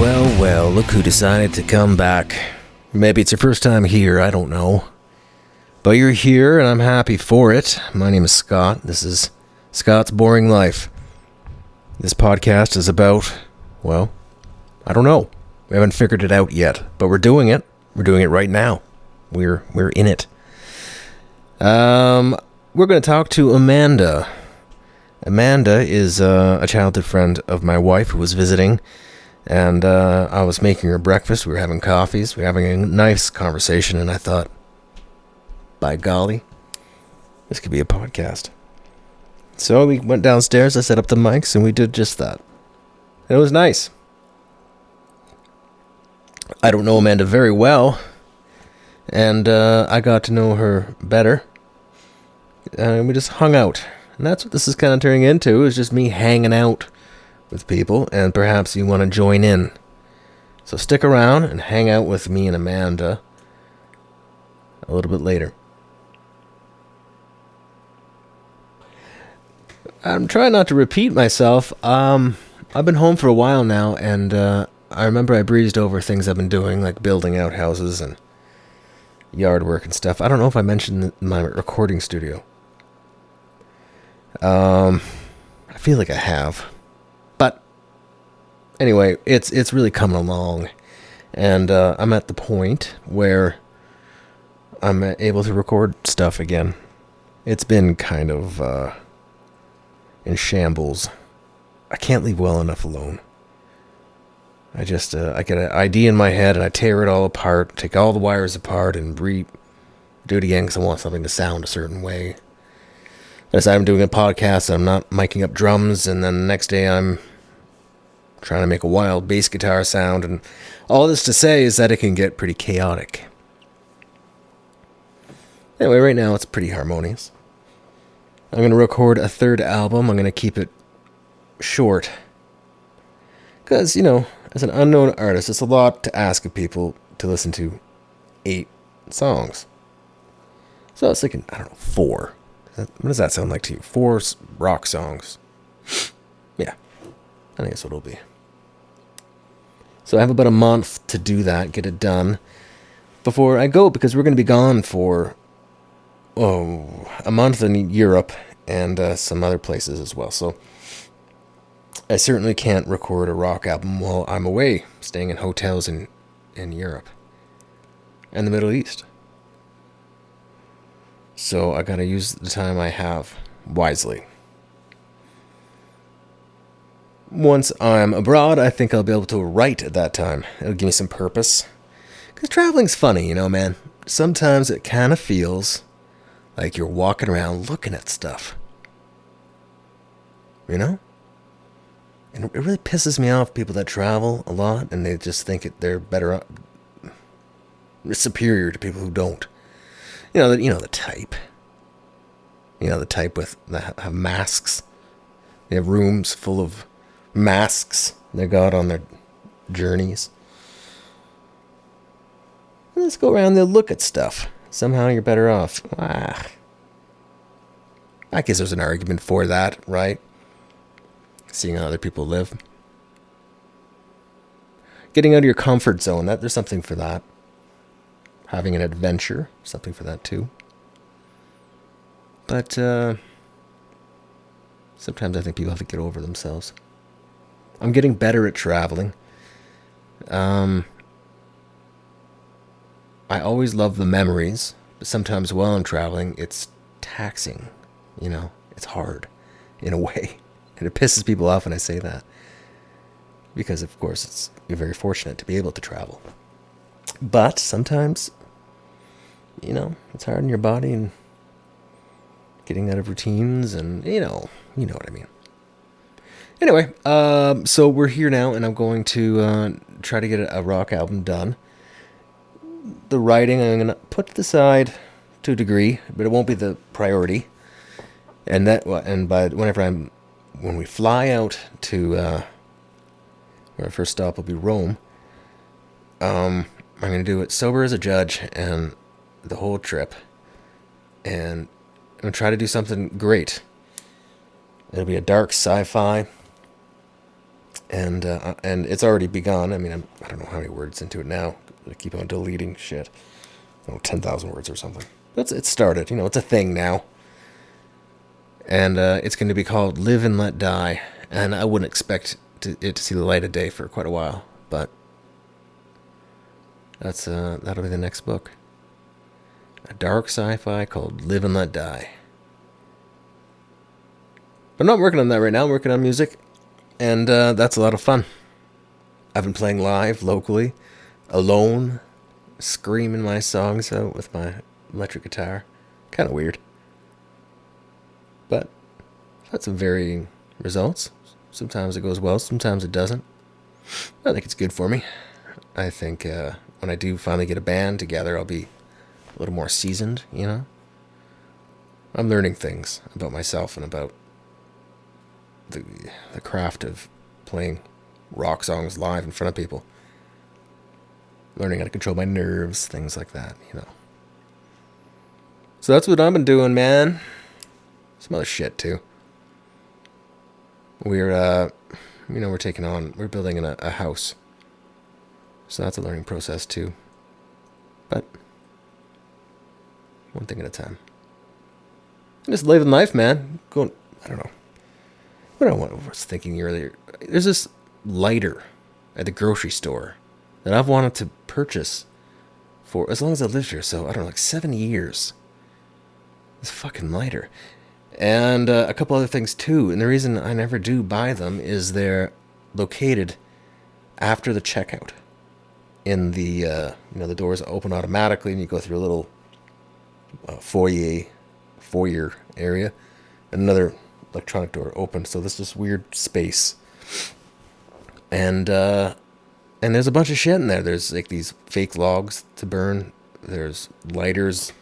Well, look who decided to come back. Maybe it's your first time here, I don't know. But you're here, and I'm happy for it. My name is Scott. This is Scott's Boring Life. This podcast is about, well, I don't know. We haven't figured it out yet, but we're doing it. We're doing it right now. We're in it. We're going to talk to Amanda. Amanda is a childhood friend of my wife who was visiting. And I was making her breakfast. We were having coffees. We were having a nice conversation. And I thought, by golly, this could be a podcast. So we went downstairs. I set up the mics. And we did just that. And it was nice. I don't know Amanda very well. And I got to know her better. And we just hung out. And that's what this is kind of turning into. Is just me hanging out with people, and perhaps you want to join in. So stick around and hang out with me and Amanda a little bit later. I'm trying not to repeat myself. I've been home for a while now, and I remember I breezed over things I've been doing, like building out houses and yard work and stuff. I don't know if I mentioned my recording studio. I feel like I have. Anyway, it's really coming along, and I'm at the point where I'm able to record stuff again. It's been kind of in shambles. I can't leave well enough alone. I just I get an idea in my head, and I tear it all apart, take all the wires apart, and do it again because I want something to sound a certain way. I decide I'm doing a podcast, and I'm not miking up drums, and then the next day I'm trying to make a wild bass guitar sound, and all this to say is that it can get pretty chaotic. Anyway, right now it's pretty harmonious. I'm going to record a third album. I'm going to keep it short. Because, as an unknown artist, it's a lot to ask of people to listen to 8 songs. So I was thinking, 4. What does that sound like to you? 4 rock songs. Yeah, I think that's what it'll be. So I have about a month to do that, get it done, before I go, because we're going to be gone for, a month in Europe and some other places as well. So I certainly can't record a rock album while I'm away, staying in hotels in Europe and the Middle East. So I got to use the time I have wisely. Once I'm abroad, I think I'll be able to write at that time. It'll give me some purpose. Because traveling's funny, man. Sometimes it kind of feels like you're walking around looking at stuff. And it really pisses me off, people that travel a lot, and they just think they're better, superior to people who don't. The type. The type that have masks. They have rooms full of masks they got on their journeys. Let's go around and look at stuff. Somehow you're better off. I guess there's an argument for that, right? Seeing how other people live. Getting out of your comfort zone, there's something for that. Having an adventure, something for that too. But sometimes I think people have to get over themselves. I'm getting better at traveling. I always love the memories, but sometimes while I'm traveling, it's taxing. It's hard in a way. And it pisses people off when I say that. Because, of course, you're very fortunate to be able to travel. But sometimes, it's hard on your body and getting out of routines and, you know what I mean. Anyway, so we're here now, and I'm going to try to get a rock album done. The writing I'm going to put to the side to a degree, but it won't be the priority. And when we fly out to where our first stop will be Rome, I'm going to do it sober as a judge and the whole trip, and I'm going to try to do something great. It'll be a dark sci-fi. and it's already begun. I mean, I don't know how many words into it now. I keep on deleting shit. 10,000 words or something. But it started. It's a thing now. And it's going to be called Live and Let Die. And I wouldn't expect it to see the light of day for quite a while. But that'll be the next book. A dark sci-fi called Live and Let Die. But I'm not working on that right now. I'm working on music. And that's a lot of fun. I've been playing live, locally, alone, screaming my songs out with my electric guitar. Kind of weird. But I've had some varying results. Sometimes it goes well, sometimes it doesn't. I think it's good for me. I think when I do finally get a band together, I'll be a little more seasoned, I'm learning things about myself and about the craft of playing rock songs live in front of people. Learning how to control my nerves, things like that, So that's what I've been doing, man. Some other shit, too. We're building a house. So that's a learning process, too. But one thing at a time. I'm just living life, man. I don't know. What I was thinking earlier. There's this lighter at the grocery store that I've wanted to purchase for as long as I lived here. So, I don't know, like 7 years. This fucking lighter. And a couple other things, too. And the reason I never do buy them is they're located after the checkout. In the, the doors open automatically and you go through a little foyer area. And another electronic door open. So there's this weird space. And there's a bunch of shit in there. There's like these fake logs to burn. There's lighters,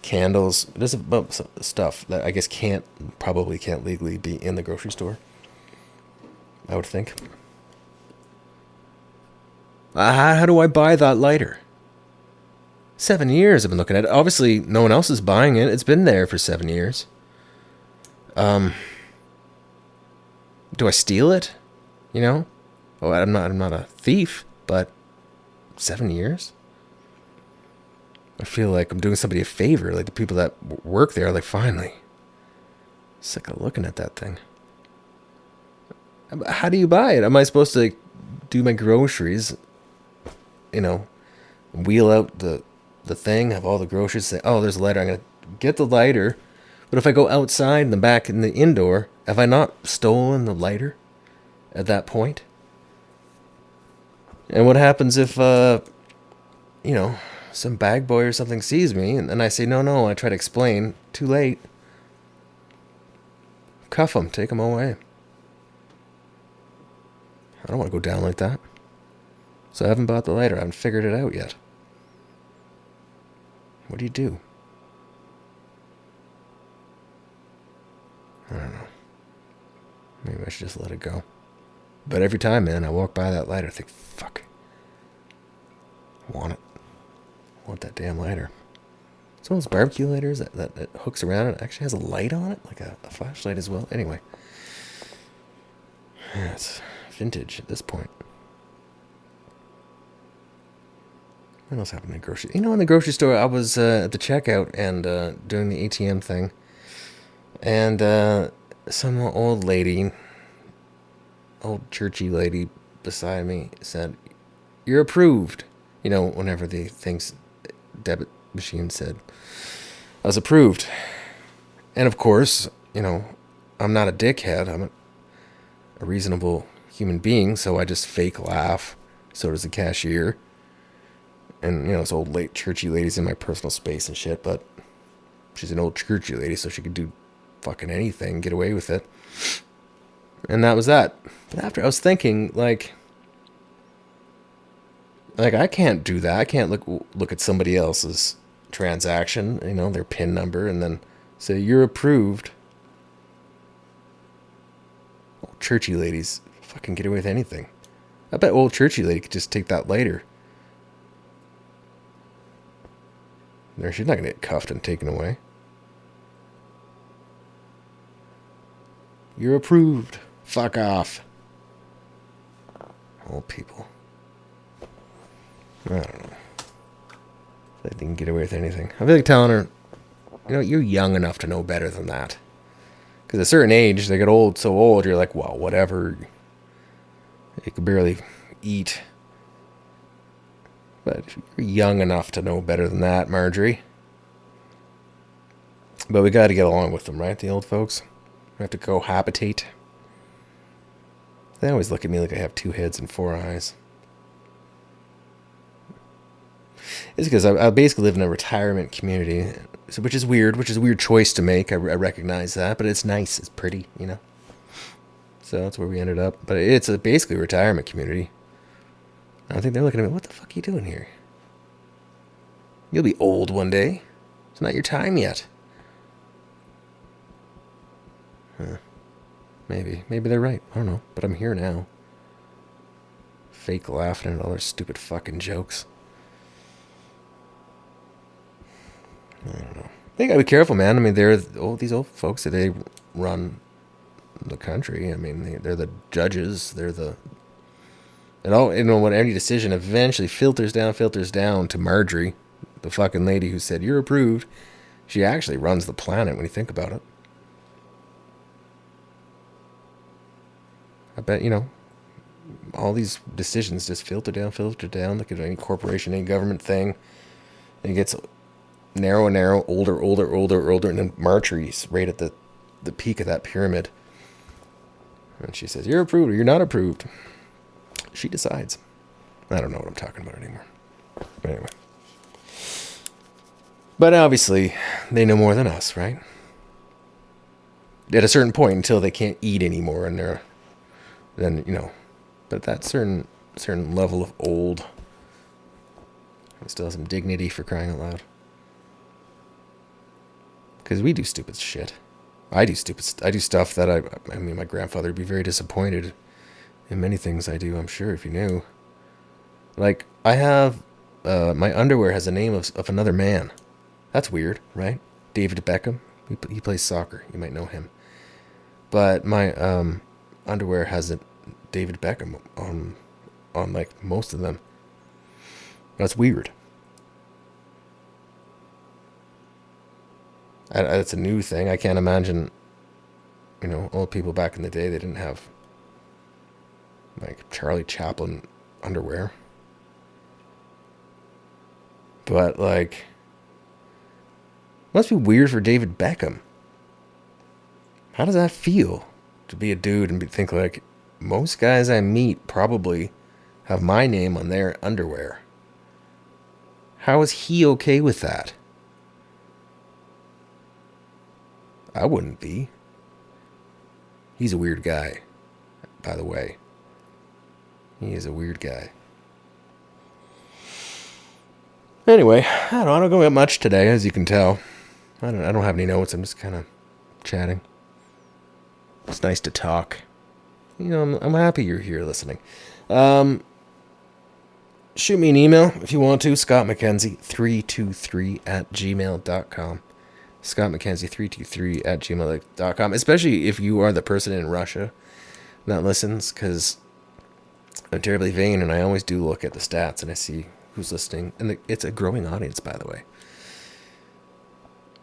candles. There's a bunch of stuff that I guess probably can't legally be in the grocery store. I would think. How do I buy that lighter? 7 years I've been looking at it. Obviously, no one else is buying it. It's been there for 7 years. Do I steal it? Oh, I'm not a thief, but 7 years? I feel like I'm doing somebody a favor. Like the people that work there are like, finally. Sick of looking at that thing. How do you buy it? Am I supposed to do my groceries? Wheel out the thing, have all the groceries, say, oh, there's a lighter. I'm going to get the lighter. But if I go outside in the back in the indoor, have I not stolen the lighter at that point? And what happens if, some bag boy or something sees me and I say, no, I try to explain. Too late. Cuff them, take them away. I don't want to go down like that. So I haven't bought the lighter. I haven't figured it out yet. What do you do? I don't know. Maybe I should just let it go. But every time, man, I walk by that lighter, I think, fuck. I want it. I want that damn lighter. Some of those barbecue lighters that hooks around it actually has a light on it, like a flashlight as well. Anyway. Yeah, it's vintage at this point. What else happened in the grocery? In the grocery store, I was at the checkout and doing the ATM thing. And some old churchy lady beside me said, "You're approved." Whenever the debit machine said I was approved. And of course, I'm not a dickhead. I'm a reasonable human being, so I just fake laugh. So does the cashier. And, this old churchy lady's in my personal space and shit, but she's an old churchy lady, so she could do fucking anything, get away with it. And that was that. But after I was thinking, like I can't do that. I can't look at somebody else's transaction, their PIN number, and then say, "You're approved." Old churchy ladies fucking get away with anything. I bet old churchy lady could just take that lighter. She's not going to get cuffed and taken away. "You're approved. Fuck off." Old people. I don't know. They can get away with anything. I feel like telling her, you're young enough to know better than that. Because at a certain age, they get old, so old, you're like, well, whatever. You can barely eat. But you're young enough to know better than that, Marjorie. But we got to get along with them, right? The old folks. We have to cohabitate. They always look at me like I have 2 heads and 4 eyes. It's because I basically live in a retirement community, which is weird, which is a weird choice to make. I recognize that, but it's nice. It's pretty, So that's where we ended up. But it's basically a retirement community. I think they're looking at me, what the fuck are you doing here? You'll be old one day. It's not your time yet. Huh. Maybe they're right. I don't know. But I'm here now. Fake laughing at all their stupid fucking jokes. I don't know. They gotta be careful, man. I mean, these old folks, they run the country. I mean, they're the judges. They're the... It all, when any decision eventually filters down to Marjorie, the fucking lady who said, you're approved. She actually runs the planet when you think about it. I bet, all these decisions just filter down. Look at any corporation, any government thing. And it gets narrow, older, and then Marjorie's right at the peak of that pyramid. And she says, you're approved or you're not approved. She decides. I don't know what I'm talking about anymore. But anyway. But obviously, they know more than us, right? At a certain point, until they can't eat anymore, and but at that certain level of old, they still have some dignity, for crying out loud. Because we do stupid shit. I do stuff that I mean, my grandfather would be very disappointed in many things I do, I'm sure, if you knew. Like, I have, my underwear has the name of another man. That's weird, right? David Beckham. He plays soccer. You might know him. But my underwear has a David Beckham on like most of them. That's weird. It's a new thing. I can't imagine, old people back in the day, they didn't have like Charlie Chaplin underwear. But like, must be weird for David Beckham. How does that feel to be a dude and think like, most guys I meet probably have my name on their underwear? How is he okay with that? I wouldn't be. He's a weird guy, by the way. He is a weird guy. Anyway, I don't go out much today, as you can tell. I don't have any notes. I'm just kind of chatting. It's nice to talk. I'm happy you're here listening. Shoot me an email if you want to. scottmckenzie323@gmail.com. scottmckenzie323@gmail.com. Especially if you are the person in Russia that listens, because I'm terribly vain, and I always do look at the stats, and I see who's listening. And it's a growing audience, by the way,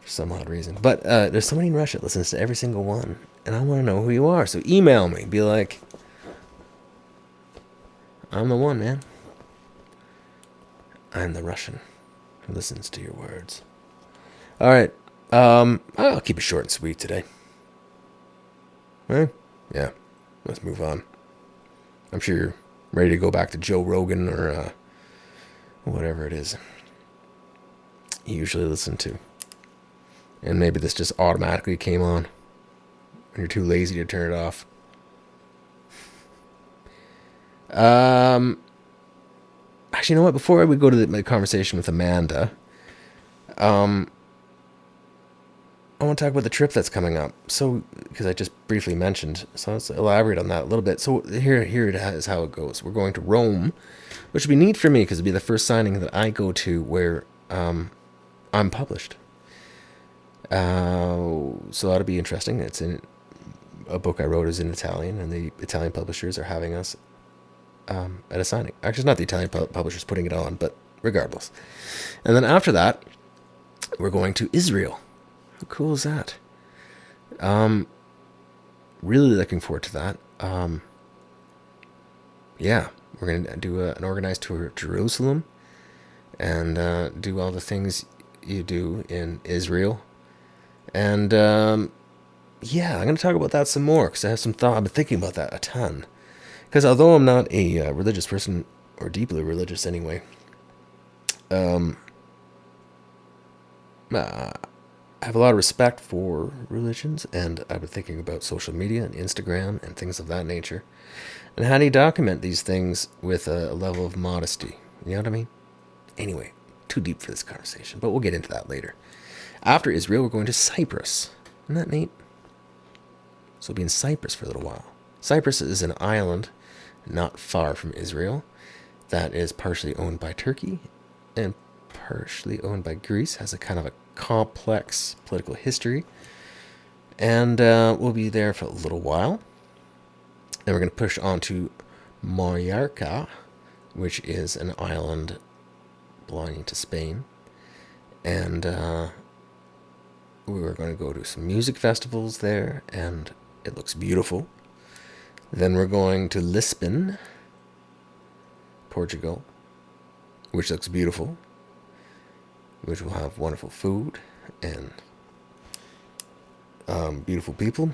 for some odd reason. But there's somebody in Russia that listens to every single one, and I want to know who you are. So email me. Be like, I'm the one, man. I'm the Russian who listens to your words. All right. I'll keep it short and sweet today. Right? Yeah. Let's move on. I'm sure you're ready to go back to Joe Rogan or whatever it is you usually listen to. And maybe this just automatically came on and you're too lazy to turn it off. Actually, you know what? Before we go to my conversation with Amanda, I want to talk about the trip that's coming up. So, because I just briefly mentioned, so let's elaborate on that a little bit. So here it is how it goes. We're going to Rome, which would be neat for me because it'd be the first signing that I go to where I'm published. So that'll be interesting. It's in a book I wrote is in Italian, and the Italian publishers are having us at a signing. Actually, it's not the Italian publishers putting it on, but regardless. And then after that, we're going to Israel. How cool is that? Really looking forward to that. Yeah, we're going to do an organized tour of Jerusalem and do all the things you do in Israel. And yeah, I'm going to talk about that some more because I have some thought. I've been thinking about that a ton. Because although I'm not a religious person, or deeply religious anyway, I have a lot of respect for religions, and I've been thinking about social media and Instagram and things of that nature. And how do you document these things with a level of modesty? You know what I mean? Anyway, too deep for this conversation, but we'll get into that later. After Israel, we're going to Cyprus. Isn't that neat? So we'll be in Cyprus for a little while. Cyprus is an island not far from Israel that is partially owned by Turkey and partially owned by Greece. Has a kind of a complex political history. And we'll be there for a little while. And we're going to push on to Mallorca, which is an island belonging to Spain. And we were going to go to some music festivals there, and it looks beautiful. Then we're going to Lisbon, Portugal, which looks beautiful, which will have wonderful food and beautiful people.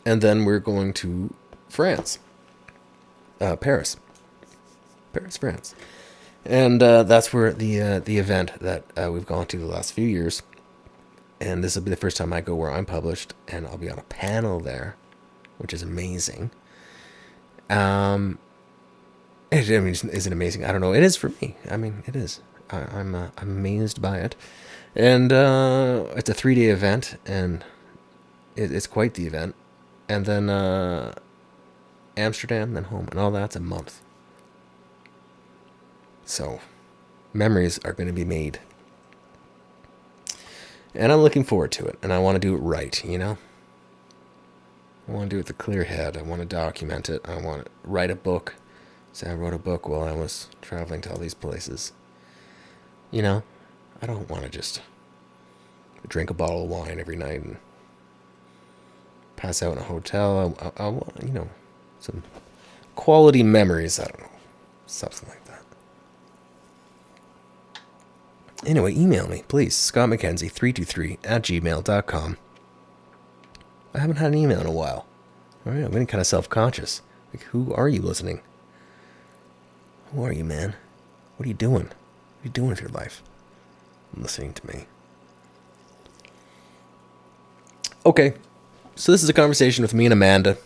And then we're going to France, Paris, France. And that's where the event that we've gone to the last few years. And this will be the first time I go where I'm published, and I'll be on a panel there, which is amazing. Is it amazing? I don't know. It is for me. I mean, it is. I'm amazed by it. And it's a 3-day event, and it's quite the event. And then Amsterdam, then home, and all that's a month. So, memories are going to be made. And I'm looking forward to it, and I want to do it right, you know? I want to do it with a clear head. I want to document it. I want to write a book. Say I wrote a book while I was traveling to all these places. You know? I don't want to just drink a bottle of wine every night and pass out in a hotel. I want, you know, some quality memories. I don't know. Something like that. Anyway, email me, please. scottmckenzie323@gmail.com. I haven't had an email in a while. All right, I'm getting kind of self-conscious. Like, who are you listening? Who are you, man? What are you doing? What are you doing with your life? Listening to me. Okay, so this is a conversation with me and Amanda.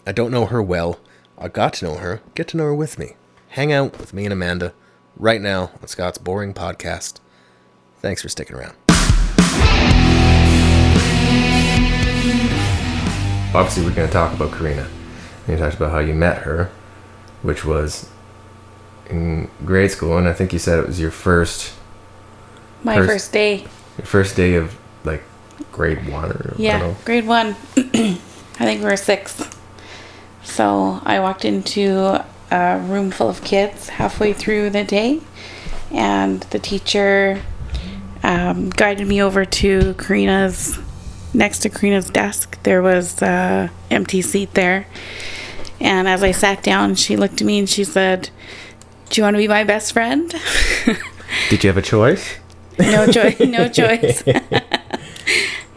I don't know her well. I got to know her. Get to know her with me. Hang out with me and Amanda right now on Scott's Boring Podcast. Thanks for sticking around. Obviously, we're going to talk about Karina. You talked about how you met her, which was in grade school, and I think you said it was your first day. Your first day of, like, grade 1 or I don't know. Grade 1. I think we were 6. So I walked into a room full of kids halfway through the day, and the teacher guided me over to next to Karina's desk. There was an empty seat there, and as I sat down, she looked at me and she said, "Do you want to be my best friend?" Did you have a choice? No choice.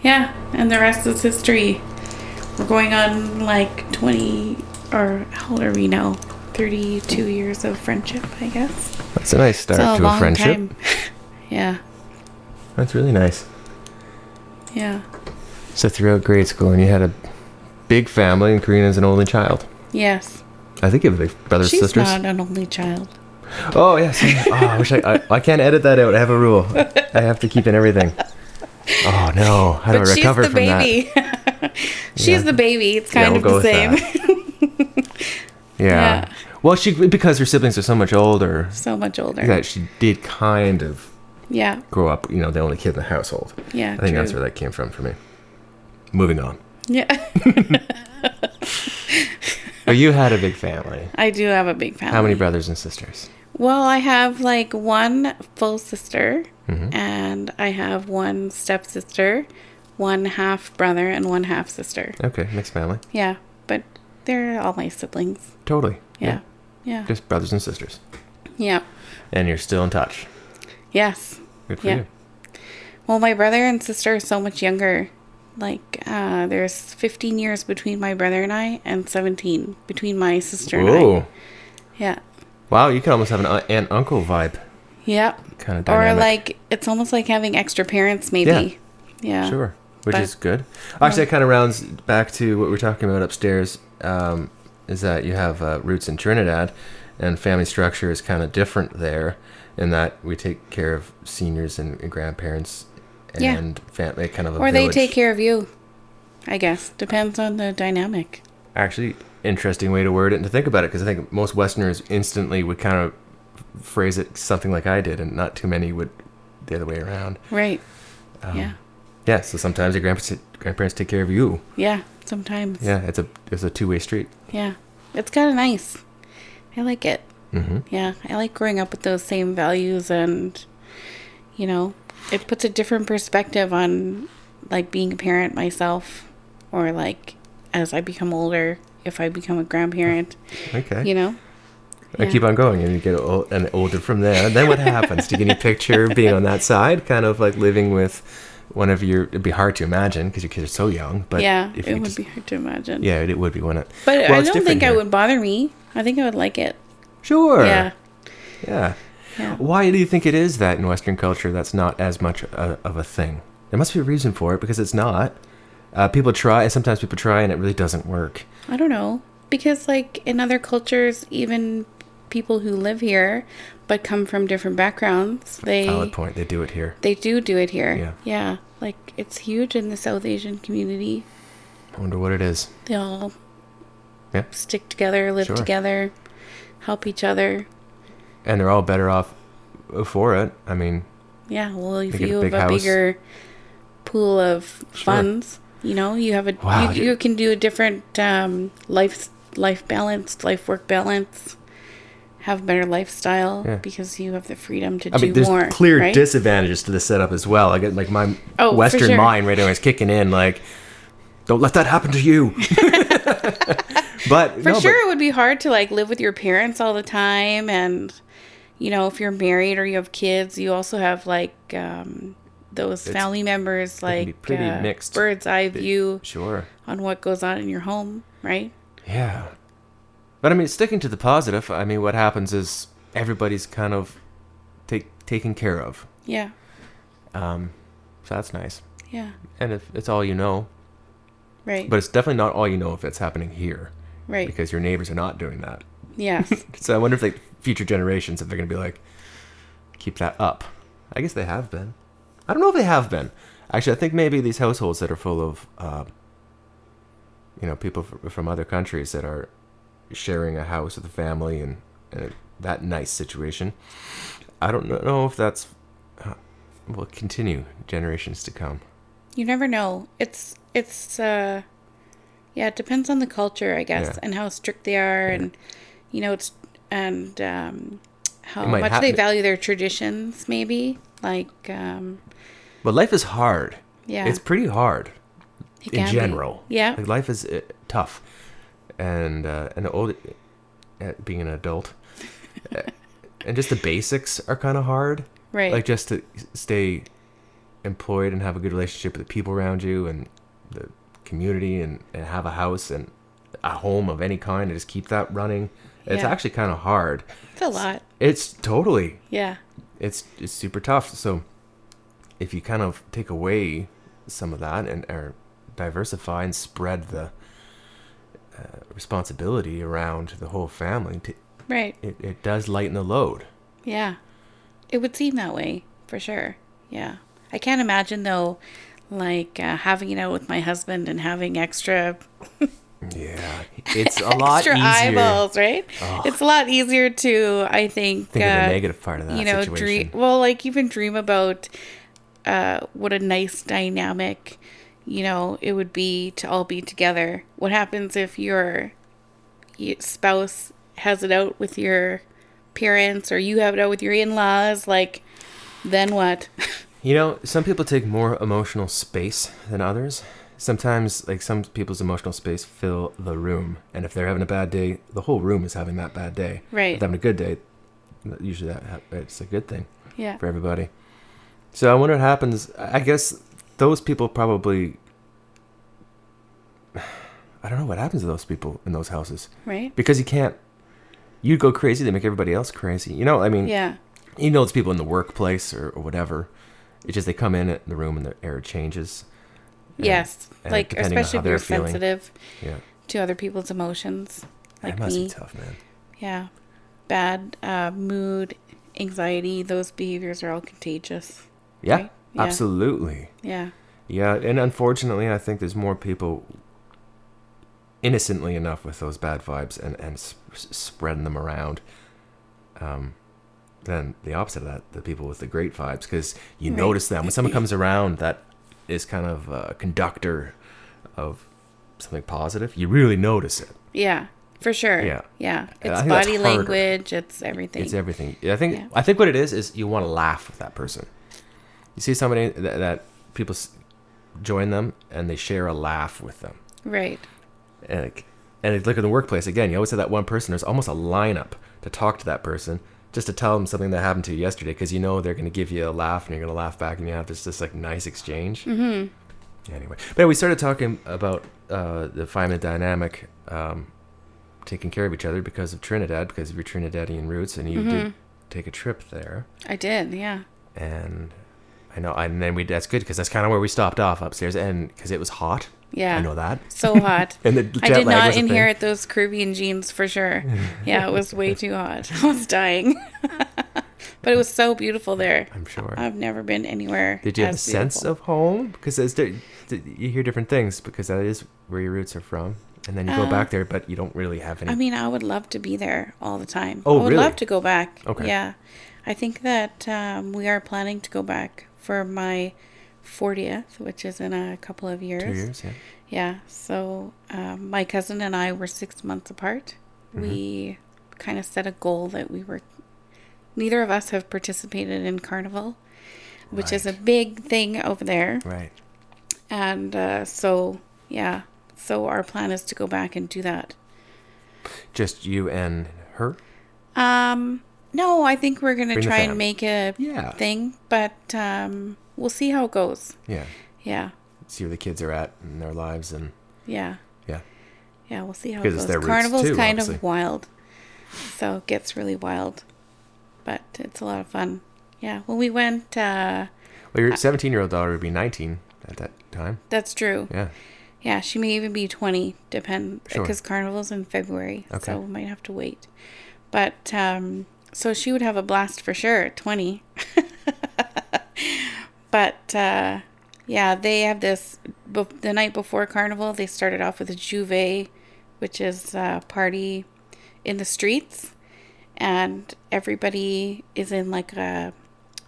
Yeah, and the rest is history. We're going on like 20, or how old are we now? 32 years of friendship, I guess. That's a nice start to a friendship. Time. Yeah. That's really nice. Yeah. So throughout grade school, and you had a big family, and Karina's an only child. Yes. I think you have brothers and sisters. She's not an only child. Oh, yes. Oh, I wish I can't edit that out. I have a rule. I have to keep in everything. Oh, no. How do I recover from that? She's the baby. It's kind of the same. Yeah. Well, because her siblings are so much older. So much older. That she did kind of grow up, the only kid in the household. Yeah, I think that's where that came from for me. Moving on. Yeah. But you had a big family. I do have a big family. How many brothers and sisters? Well, I have like one full sister, Mm-hmm. and I have one stepsister, one half brother, and one half sister. Okay, mixed family. Yeah, but they're all my siblings. Totally. Yeah. Yeah. Just brothers and sisters. Yeah. And you're still in touch. Yes. Good for Yeah. you. Well, my brother and sister are so much younger. Like, there's 15 years between my brother and I, and 17 between my sister and I. Whoa. Yeah. Wow, you can almost have an aunt-uncle vibe. Yeah. Kind of Or dynamic. like, it's almost like having extra parents, maybe. Yeah. Sure. Which But- is good. Actually, that kind of rounds back to what we were talking about upstairs, is that you have roots in Trinidad, and family structure is kind of different there in that we take care of seniors and grandparents Yeah. and family, kind of a Or they village. take care of you, I guess. Depends on the dynamic. Actually, interesting way to word it and to think about it, because I think most Westerners instantly would kind of phrase it something like I did, and not too many would the other way around. Right. Um, Yeah. Yeah, so sometimes your grandparents take care of you. Yeah. Sometimes. Yeah, it's a two-way street. Yeah. It's kind of nice. I like it. Mm-hmm. Yeah. I like growing up with those same values, and, you know, it puts a different perspective on, like, being a parent myself, or, like, as I become older, if I become a grandparent, Okay. you know? I keep on going, and you get and older from there. And then what happens? Do you get any picture of being on that side, kind of like living with one of your? It'd be hard to imagine because your kids are so young. But Yeah, if it you would just, be hard to imagine. Yeah, it would be, wouldn't it? But Well, I it's don't different think it here. would bother me. I think I would like it. Sure. Yeah. Yeah. Yeah. Why do you think it is that in Western culture that's not as much of a thing? There must be a reason for it, because it's not. People try, and sometimes people try, and it really doesn't work. I don't know. Because, like, in other cultures, even people who live here but come from different backgrounds, Valid point. They do it here. they do it here. Yeah. Yeah. Like, it's huge in the South Asian community. I wonder what it is. They all Yeah. stick together, live Sure. together, help each other. And they're all better off for it. I mean, Yeah. Well, if They get a you have big a house. bigger pool of Sure. funds, you know, you have Wow, you can do a different life balance, life work balance, have a better lifestyle Yeah. because you have the freedom to I do mean, there's more. clear right? disadvantages to the setup as well. I get like my Oh, for Western sure. mind right now is kicking in. Like, don't let that happen to you. But For no, sure, it would be hard to like live with your parents all the time, and you know, if you're married or you have kids, you also have like those family members, can like be pretty mixed. bird's eye view But, sure. on what goes on in your home, right? Yeah. But I mean, sticking to the positive, I mean, what happens is everybody's kind of taken care of. Yeah, So that's nice. yeah, And if it's all you know, right, but it's definitely not all you know if it's happening here, right, because your neighbors are not doing that. yes, So I wonder if like future generations, if they're going to be like, keep that up. I guess they have been. I don't know if they have been. Actually, I think maybe these households that are full of, people from other countries that are sharing a house with a family and that nice situation. I don't know if that's will continue generations to come. you never know. It's yeah, it depends on the culture, I guess, Yeah. and how strict they are, and you know, it's and how It might much they happen- value their traditions, maybe like But life is hard. yeah, It's pretty hard. it in can be. general. Yeah, Like life is tough, and old being an adult, and just the basics are kind of hard. right, Like just to stay employed and have a good relationship with the people around you and the community, and have a house and a home of any kind, and just keep that running. It's Yeah. actually kind of hard. it's a lot. It's totally. Yeah, It's super tough. So if you kind of take away some of that and or diversify and spread the responsibility around the whole family, right. it does lighten the load. Yeah. It would seem that way, for sure. Yeah. I can't imagine, though, like having it out with my husband and having extra Yeah, it's a lot extra easier. eyeballs, right? Ugh. It's a lot easier to, I think, Think of the negative part of that you know, situation. even dream about what a nice dynamic, you know, it would be to all be together. What happens if you're, spouse has it out with your parents, or you have it out with your in-laws, like, then what? You know, some people take more emotional space than others. Sometimes, like, some people's emotional space fill the room. And if they're having a bad day, the whole room is having that bad day. Right. If they're having a good day, usually it's a good thing Yeah. for everybody. So I wonder what happens. I guess those people probably... I don't know what happens to those people in those houses. Right. Because you go crazy, they make everybody else crazy. You know, I mean... Yeah. You know, it's people in the workplace or whatever. It's just they come in the room and the air changes. Yes. and Like, depending on especially how if they're you're feeling. sensitive Yeah. to other people's emotions. Like That must me. be tough, man. Yeah. Bad mood, anxiety, those behaviors are all contagious. Yeah, Right? Yeah. absolutely. Yeah. Yeah, and unfortunately, I think there's more people innocently enough with those bad vibes and spreading them around than the opposite of that, the people with the great vibes, because you Right. notice them. When someone comes around that is kind of a conductor of something positive, you really notice it. Yeah. For sure. Yeah. Yeah. And I It's think that's body harder. language. It's everything. It's everything. Yeah. I think what it is you want to laugh with that person. You see somebody that people join them and they share a laugh with them. Right. And look at the workplace again. You always have that one person. There's almost a lineup to talk to that person, just to tell them something that happened to you yesterday, because you know they're going to give you a laugh and you're going to laugh back, and you have this like nice exchange. Mm-hmm. Anyway, but we started talking about the family dynamic, taking care of each other because of Trinidad, because of your Trinidadian roots, and you did take a trip there. I did. Yeah. And I know, and then that's good, because that's kind of where we stopped off upstairs, and because it was hot. Yeah. I know that. So hot. And the I jet did lag not was a thing. inherit those Caribbean genes for sure. Yeah, it was way too hot. I was dying. But it was so beautiful there. I'm sure. I've never been anywhere. Did you have a as sense beautiful. of home? Because you hear different things, because that is where your roots are from. And then you go back there, but you don't really have any. I mean, I would love to be there all the time. Oh, I would really? love to go back. Okay. Yeah. I think that we are planning to go back for my 40th, which is in a couple of years. 2 years, yeah. Yeah. So my cousin and I were 6 months apart. Mm-hmm. We kind of set a goal that neither of us have participated in Carnival, which is a Right. big thing over there. Right. And so our plan is to go back and do that. Just you and her? No, I think we're going to Bring the try fam. and make a Yeah. thing, but we'll see how it goes. Yeah. Yeah. See where the kids are at in their lives, and Yeah. yeah. Yeah, we'll see how it Because it's goes. their roots Carnival's too, kind obviously. of wild. So it gets really wild. But it's a lot of fun. Yeah. When we went, Well, your 17-year-old daughter would be 19 at that time. that's true. Yeah. Yeah, she may even be 20, Sure. because Carnival's in February, Okay. so we might have to wait. But, so she would have a blast for sure at 20. But, yeah, they have this, the night before Carnival, they started off with a Juve, which is a party in the streets. And everybody is in like a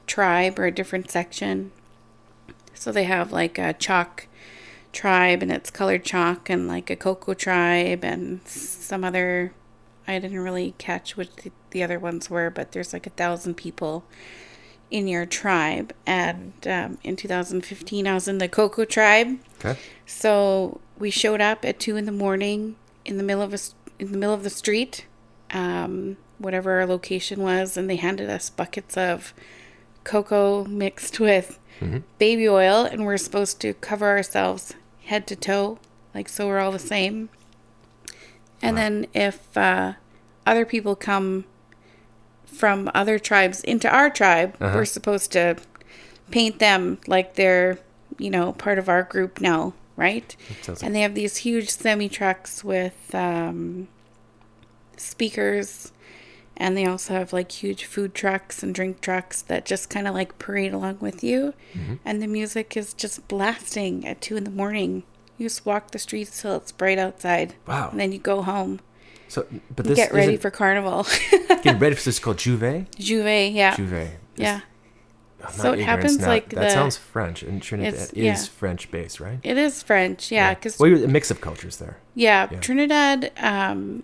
tribe or a different section. So they have like a chalk tribe, and it's colored chalk, and like a cocoa tribe, and some other, I didn't really catch what the other ones were, but there's like 1,000 people in your tribe. And in 2015 I was in the cocoa tribe. Okay. So we showed up at 2 a.m. in the middle of the street, whatever our location was, and they handed us buckets of cocoa mixed with baby oil, and we're supposed to cover ourselves head to toe, like, so we're all the same. And then if other people come from other tribes into our tribe, we're supposed to paint them like they're, part of our group now, right? Sounds like- And they have these huge semi-trucks with speakers, and they also have like huge food trucks and drink trucks that just kind of like parade along with you. And the music is just blasting at 2 a.m. You just walk the streets till it's bright outside. Wow. And then you go home. So, but You this get ready isn't- for Carnival. Get ready for this. Called Juve. Juve, yeah. Juve. Yeah. So it happens now. like That sounds French, and Trinidad It's- is yeah. French based, right? It is French, yeah, because Well, a mix of cultures there. yeah, Yeah. Trinidad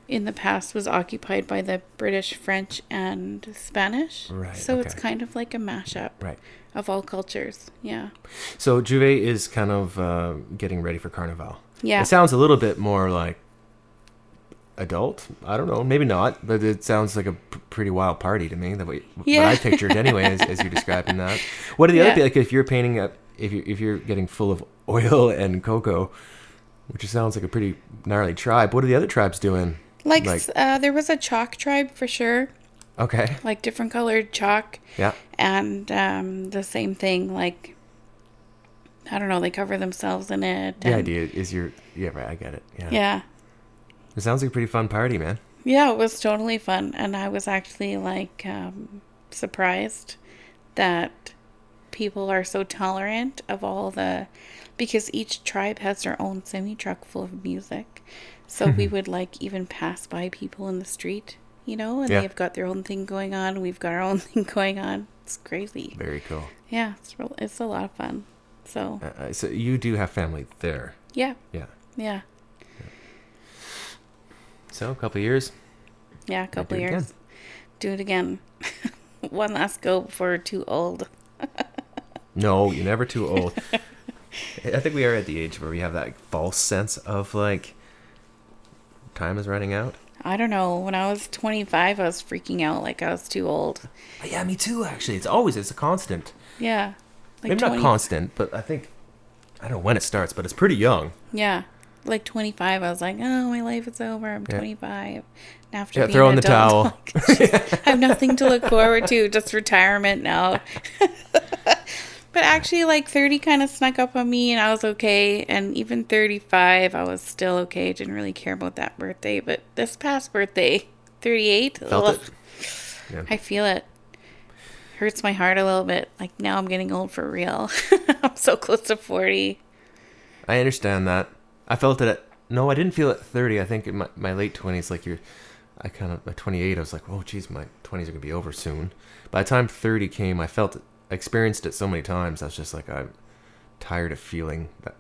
in the past was occupied by the British, French, and Spanish. Right, So it's okay. kind of like a mashup Right. of all cultures. Yeah. So Juve is kind of getting ready for Carnival. Yeah. It sounds a little bit more like adult. I don't know, maybe not, but it sounds like a pretty wild party to me. What Yeah. I pictured anyway, as you're describing that. What are the Yeah. other, like if you're painting up, if you're getting full of oil and cocoa, which sounds like a pretty gnarly tribe. What are the other tribes doing? Like there was a chalk tribe for sure, Okay, like different colored chalk, yeah, and the same thing. Like I don't know, they cover themselves in it. the and- idea is yeah, right, I get it. Yeah. Yeah. It sounds like a pretty fun party, man. Yeah, it was totally fun, and I was actually like surprised that people are so tolerant of all the, because each tribe has their own semi truck full of music, so we would like even pass by people in the street, and Yeah. they've got their own thing going on. We've got our own thing going on. It's crazy. Very cool. Yeah, it's a lot of fun. So So you do have family there, yeah, yeah. yeah, So a couple of years. yeah. A couple do it again. years. Do it again. One last go before we're too old. No, you're never too old. I think we are at the age where we have that false sense of like time is running out. I don't know. When I was 25, I was freaking out like I was too old. Yeah, me too. Actually, it's a constant. Yeah. Like Maybe not constant, but I don't know when it starts, but it's pretty young. Yeah. Like 25, I was like, oh, my life is over. I'm 25. And after Yeah, being throw an in the adult, towel. like, I have nothing to look forward to, just retirement now. But actually, like 30 kind of snuck up on me and I was okay. And even 35, I was still okay. Didn't really care about that birthday. But this past birthday, 38, Felt ugh, it. Yeah. I feel it. Hurts my heart a little bit. Like now I'm getting old for real. I'm so close to 40. I understand that. I felt it no, I didn't feel it at 30. I think in my late 20s, like at 28, I was like, oh, geez, my 20s are going to be over soon. By the time 30 came, I experienced it so many times. I was just like, I'm tired of feeling that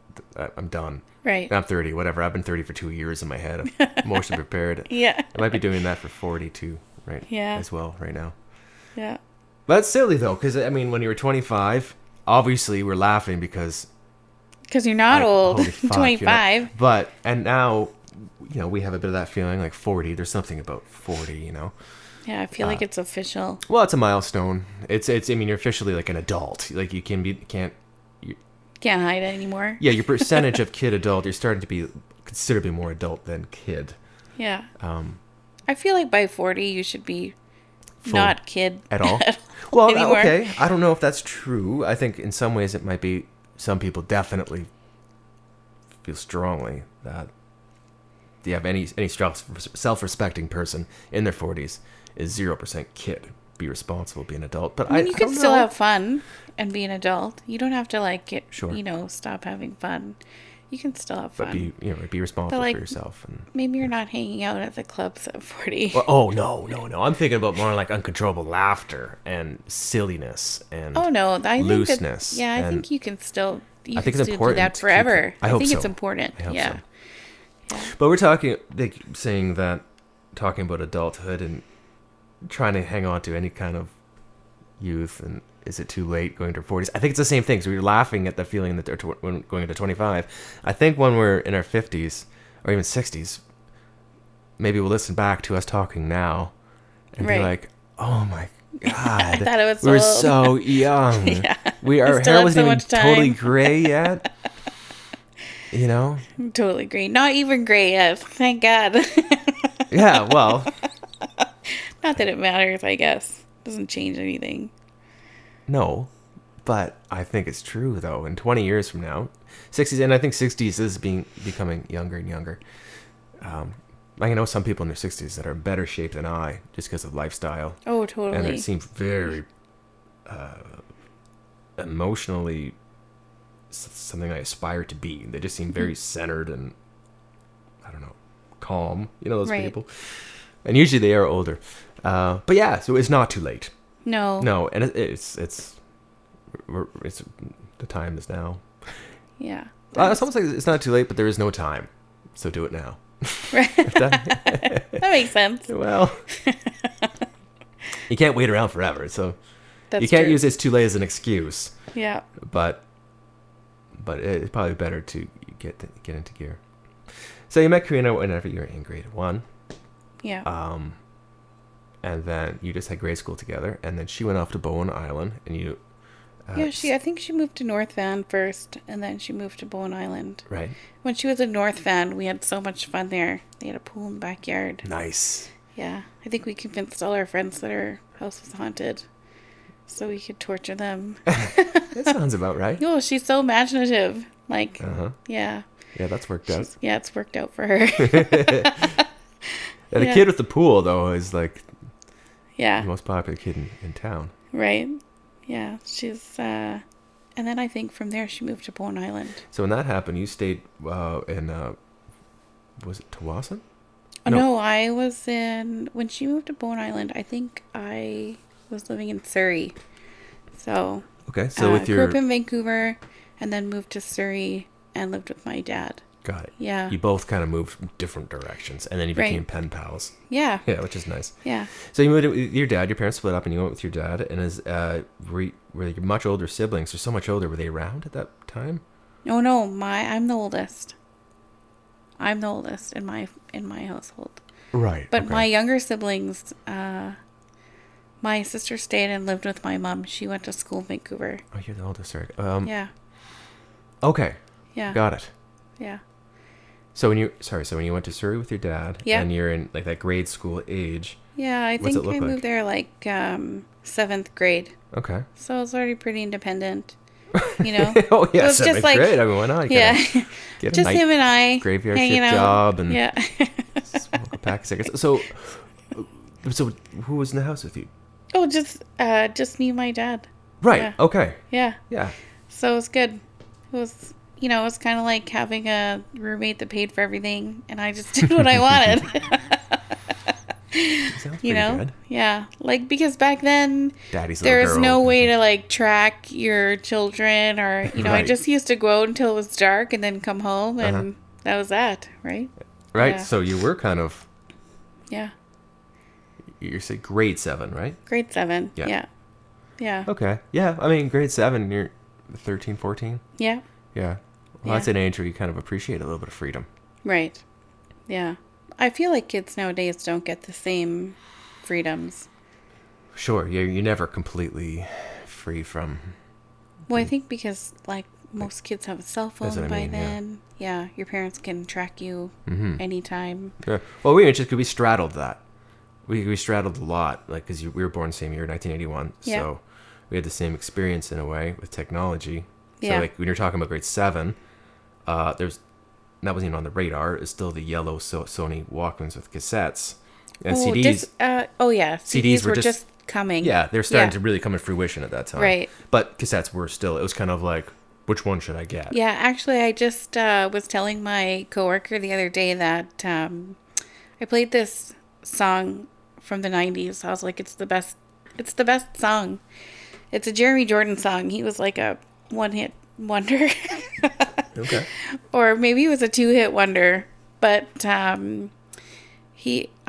I'm done. Right. I'm 30, whatever. I've been 30 for 2 years in my head. I'm emotionally prepared. Yeah. I might be doing that for 40 too, right? Yeah. As well, right now. Yeah. But it's silly though, because I mean, when you were 25, obviously we're laughing because Because you're not old. holy fuck, 25. But and now, we have a bit of that feeling like 40. There's something about 40, Yeah, I feel like it's official. Well, it's a milestone. It's. I mean, you're officially like an adult. Like you can't. Can't hide it anymore. Yeah, your percentage of kid adult, you're starting to be considerably more adult than kid. Yeah. I feel like by 40 you should be Full not kid at all. Well, anymore. okay. I don't know if that's true. I think in some ways it might be. Some people definitely feel strongly that you have any self-respecting person in their 40s is 0% kid. Be responsible, be an adult. But I mean, you I can don't still know. have fun and be an adult. You don't have to like get, Sure. stop having fun. You can still have But fun. be responsible like, for yourself. And Maybe you're not hanging out at the clubs at 40. well, oh no. I'm thinking about more like uncontrollable laughter and silliness and Oh no, I looseness. think that, I and think you can still I think can it's still do important that to keep forever. it. I hope think it's so. important. I hope Yeah. so. But we're talking about adulthood and trying to hang on to any kind of youth, and is it too late going to 40s? I think it's the same thing. So we're laughing at the feeling that they're when going into 25. I think when we're in our 50s or even 60s, maybe we'll listen back to us talking now and Right. be like, oh my God, thought it was we were old." so young. Yeah. Our still hair have wasn't so even much time. totally gray yet. Totally agree. Not even gray yet. Thank God. Yeah, well, Not that it matters, I guess. Doesn't change anything. no, but I think it's true though. In 20 years from now, 60s, and I think 60s is becoming younger and younger. I know some people in their 60s that are in better shape than I just because of lifestyle, Oh, and totally. it seems very emotionally something I aspire to be. They just seem very centered and I don't know, calm. Those Right. people, and usually they are older. But yeah, so it's not too late. No. No, and it's it's the time is now. Yeah. It's almost like it's not too late, but there is no time, so do it now. Right. That makes sense. Well, you can't wait around forever, so That's you can't true. use it's too late as an excuse. Yeah. But it's probably better to get into gear. So you met Karina whenever you were in grade 1. Yeah. And then you just had grade school together, and then she went off to Bowen Island, and you... I think she moved to North Van first, and then she moved to Bowen Island. Right. When she was in North Van, we had so much fun there. They had a pool in the backyard. Nice. Yeah. I think we convinced all our friends that our house was haunted, so we could torture them. That sounds about right. Oh, she's so imaginative. Like, Uh-huh. yeah. Yeah, that's worked out. Yeah, it's worked out for her. And the Yeah. kid with the pool, though, is like Yeah. the most popular kid in town. Right. Yeah. She's, and then I think from there she moved to Bowen Island. So when that happened, you stayed in, was it Tawasin? Oh, No. no, I was when she moved to Bowen Island, I think I was living in Surrey. So, Okay, so with grew your... up in Vancouver and then moved to Surrey and lived with my dad. Got it. Yeah. You both kind of moved different directions, and then you Right. became pen pals. Yeah. Yeah, which is nice. Yeah. So you moved with your dad. Your parents split up, and you went with your dad. And were your much older siblings? They're so much older. Were they around at that time? Oh no, I'm the oldest. I'm the oldest in my household. Right. But my younger siblings, my sister stayed and lived with my mom. She went to school in Vancouver. Oh, you're the oldest. Sorry. Yeah. Okay. Yeah. Got it. Yeah. So when you went to Surrey with your dad, Yeah. and you're in like that grade school age. Yeah, I What's think it look I like? moved there like 7th grade. Okay. So I was already pretty independent. You know? Oh yeah, It was just 7th like- grade. I mean, why not? You Yeah. gotta get a Just night him and I graveyard hanging shift out. job and Yeah. smoke a pack of cigarettes. So who was in the house with you? Oh, just me and my dad. Right. Yeah. Okay. Yeah. Yeah. So it was good. It was, it was kind of like having a roommate that paid for everything, and I just did what I wanted. Sounds You pretty know? good. Yeah. Like, because back then, Daddy's little there's girl. no way to, like, track your children, or, I Right. just used to go out until it was dark and then come home, and Uh-huh. that was that, right? Right. Yeah. So you were kind of, Yeah. you say grade 7, right? Grade 7. Yeah. Yeah. Yeah. Okay. Yeah. I mean, grade 7, you're 13, 14. Yeah. Yeah. Well, that's Yeah. an age where you kind of appreciate a little bit of freedom. Right. Yeah. I feel like kids nowadays don't get the same freedoms. Sure. You're never completely free from. Well, I think because, like, most kids have a cell phone That's what I by mean, yeah. then. Yeah, your parents can track you Mm-hmm. anytime. Yeah. Well, we just we straddled that. We straddled a lot, like because we were born the same year, 1981. Yeah. So we had the same experience in a way with technology. So Yeah. like when you're talking about grade 7, there's that wasn't even on the radar. It's still the yellow Sony Walkmans with cassettes and CDs. Yeah. CDs were just coming. Yeah, they're starting Yeah. to really come in fruition at that time. Right. But cassettes were still. It was kind of like, which one should I get? Yeah, actually, I just was telling my coworker the other day that I played this song from the 90s. I was like, it's the best song. It's a Jeremy Jordan song. He was like a one-hit wonder. Okay. Or maybe it was a 2-hit wonder. But I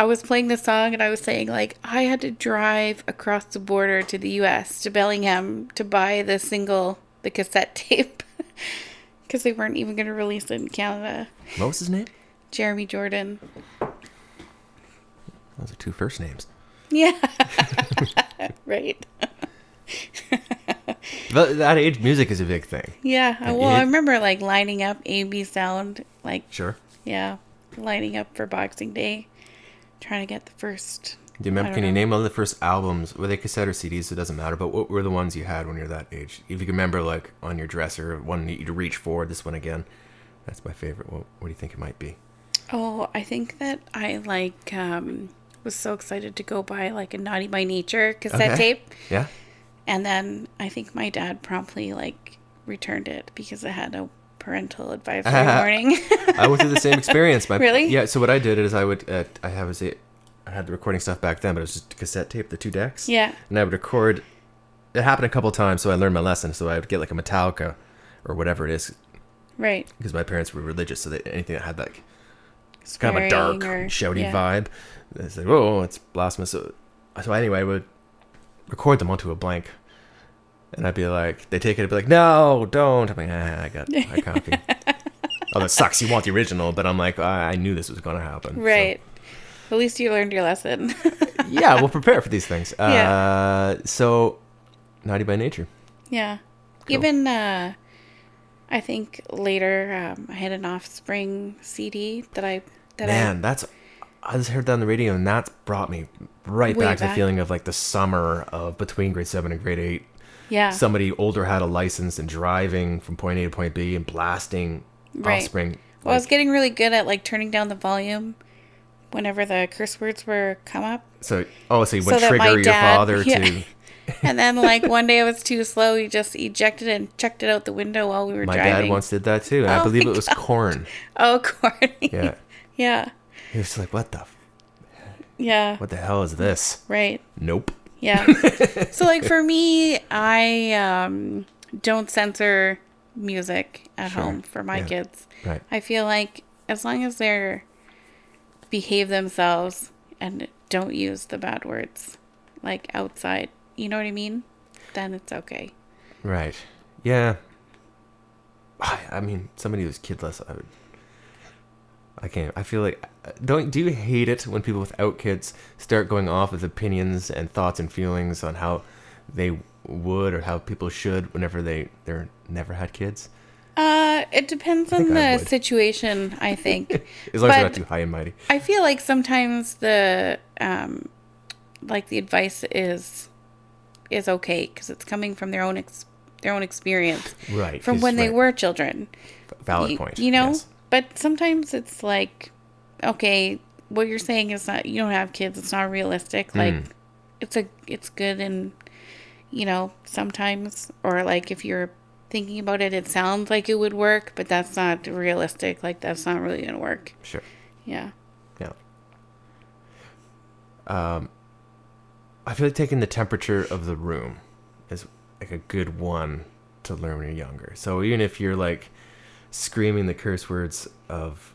was playing the song and I was saying, like, I had to drive across the border to the US, to Bellingham, to buy the cassette tape. Because they weren't even going to release it in Canada. What was his name? Jeremy Jordan. Those are 2 first names. Yeah. Right. But that age, music is a big thing. Yeah. Yeah, Well, I remember, like, lining up AB Sound. Like, Sure. yeah. Lining up for Boxing Day. Trying to get the first. Do you remember? I Can don't you know. name all the first albums? Were they cassette or CDs? It doesn't matter. But what were the ones you had when you were that age? If you can remember, like on your dresser, one you to reach for. This one again. That's my favorite. What do you think it might be? Oh, I think that I, like, was so excited to go buy, like, a Naughty by Nature cassette Okay. tape. Yeah. And then I think my dad promptly, like, returned it because it had a parental advisory warning. I went through the same experience. Really? Yeah. So what I did is I had the recording stuff back then, but it was just cassette tape, the 2 decks. Yeah. And I would record it happened a couple times, so I learned my lesson. So I would get like a Metallica or whatever it is, Right. because my parents were religious, so anything that had like it's kind of a dark, Swearing or- shouty yeah. vibe, it's like, oh, it's blasphemous. So anyway, I would record them onto a blank, and I'd be like, they take it, I'd be like, no, don't. I'm like, I got my copy. Oh, that sucks. You want the original, but I'm like, I knew this was going to happen. so. Right. At least you learned your lesson. Yeah, we'll prepare for these things. Yeah. So, naughty by nature. Yeah. Cool. Even, I think later, I had an Offspring CD that I I just heard that on the radio, and that's brought me right Way back to the back. feeling of like the summer of between grade 7 and grade 8. yeah. Somebody older had a license and driving from point A to point B and blasting Right. Offspring. Well, I was getting really good at like turning down the volume whenever the curse words were come up. So you would So that trigger my your dad- father yeah. to. And then like one day I was too slow. He just ejected it and chucked it out the window while we were My driving. dad once did that too, and I Oh believe my it was God. corn. Oh, corny. Yeah, Yeah. he was like, "What the Yeah. hell is this?" Right. Nope. Yeah. So like for me, I don't censor music at Sure. home for my Yeah. kids. Right. I feel like as long as they're behave themselves and don't use the bad words like outside, you know what I mean? Then it's okay. Right. Yeah. I mean, somebody who's kidless, I can't. I feel like, do you hate it when people without kids start going off with opinions and thoughts and feelings on how they would or how people should whenever they're never had kids? It depends think on I the would. situation, I think. As long as they're But not too high and mighty. I feel like sometimes the like the advice is okay because it's coming from their own experience Right. from 'cause- when they right. were children. Valid You- point. You know, Yes. but sometimes it's like, okay, what you're saying is not, you don't have kids. It's not realistic. Like it's good. And, you know, sometimes, or like if you're thinking about it, it sounds like it would work, but that's not realistic. Like that's not really going to work. Sure. Yeah. Yeah. I feel like taking the temperature of the room is like a good one to learn when you're younger. So even if you're like screaming the curse words of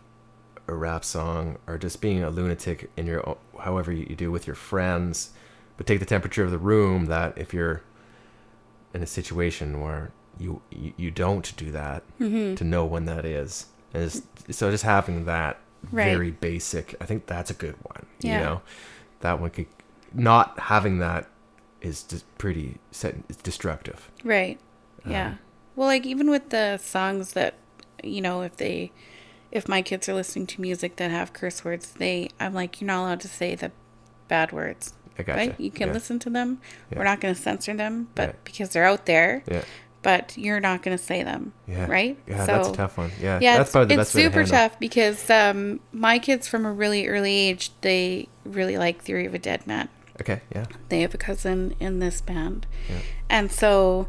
a rap song or just being a lunatic in your however you do with your friends, but take the temperature of the room, that if you're in a situation where you don't do that, to know when that is. And so just having that Right. very basic, I think that's a good one. Yeah. You know, that one could, not having that is just pretty it's destructive. Right. Yeah. Well, like even with the songs that, you know, if my kids are listening to music that have curse words, I'm like, you're not allowed to say the bad words. I gotcha. Right? You can Yeah. listen to them. Yeah. We're not going to censor them, but Right. because they're out there, Yeah. but you're not going to say them. Yeah. Right? Yeah, that's a tough one. Yeah. Yeah, That's probably the it's best way to super handle. tough because my kids from a really early age, they really like Theory of a Dead Man. Okay. Yeah. They have a cousin in this band. Yeah. And so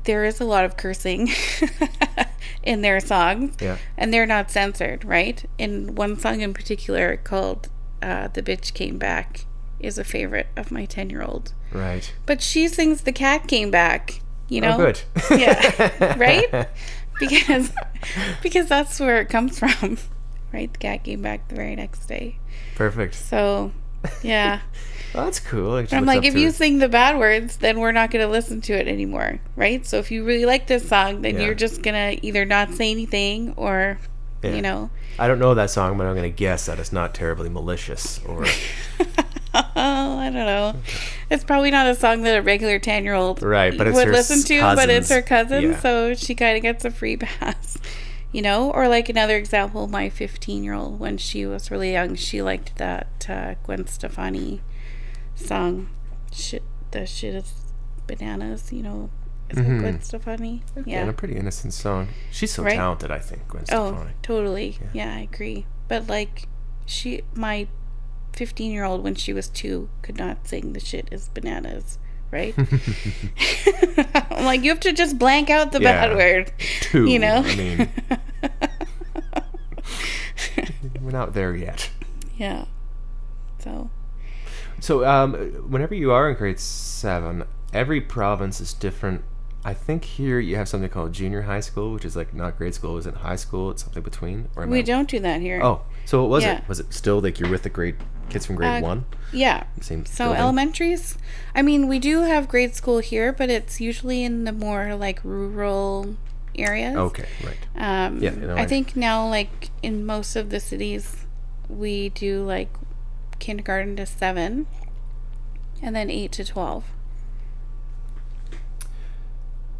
there is a lot of cursing in their songs. Yeah. And they're not censored, right? In one song in particular called The Bitch Came Back is a favorite of my 10-year-old. Right. But she sings The Cat Came Back, you know? Oh, good. Yeah. Right? Because that's where it comes from. Right? The cat came back the very next day. Perfect. So, yeah. Oh, that's cool. Like, I'm like, if you sing the bad words, then we're not going to listen to it anymore, right? So if you really like this song, then Yeah. you're just going to either not say anything or, Yeah. you know. I don't know that song, but I'm going to guess that it's not terribly malicious or Oh, I don't know. It's probably not a song that a regular 10-year-old Right, but it's would her listen to, but it's her cousin, Yeah. so she kind of gets a free pass, you know? Or like another example, my 15-year-old, when she was really young, she liked that Gwen Stefani song, the shit is bananas, you know? Is it Gwen Stefani? and Yeah. a pretty innocent song. She's so Right? talented, I think, Gwen Oh, Stefani. totally. Yeah, I agree. But like, my 15-year-old, when she was 2, could not sing "The shit is bananas," right? I'm like, you have to just blank out the Yeah. bad word, 2. you know? I mean, we're not there yet. Yeah. So, So, whenever you are in grade 7, every province is different. I think here you have something called junior high school, which is like not grade school. Is it high school? It's something between. Or We don't do that here. Oh, so what was Yeah. it? Was it still like you're with the grade kids from grade 1? Yeah. Same So building? elementaries, I mean, we do have grade school here, but it's usually in the more like rural areas. Okay, right. Yeah, you know, I think now, like in most of the cities, we do like kindergarten to 7, and then 8 to 12.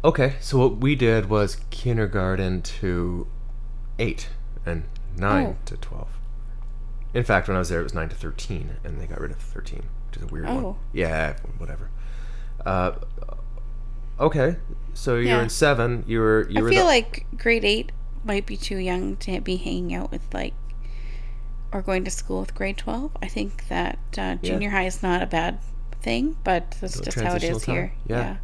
Okay, so what we did was kindergarten to 8 and 9 Oh. to 12. In fact, when I was there, it was 9 to 13, and they got rid of 13, which is a weird one. Oh. Yeah, whatever. Okay, so you're Yeah. in 7. You were. I feel like grade 8 might be too young to be hanging out with like, or going to school with grade 12. I think that junior high is not a bad thing, but that's The just how it transitional is time? here. Yeah.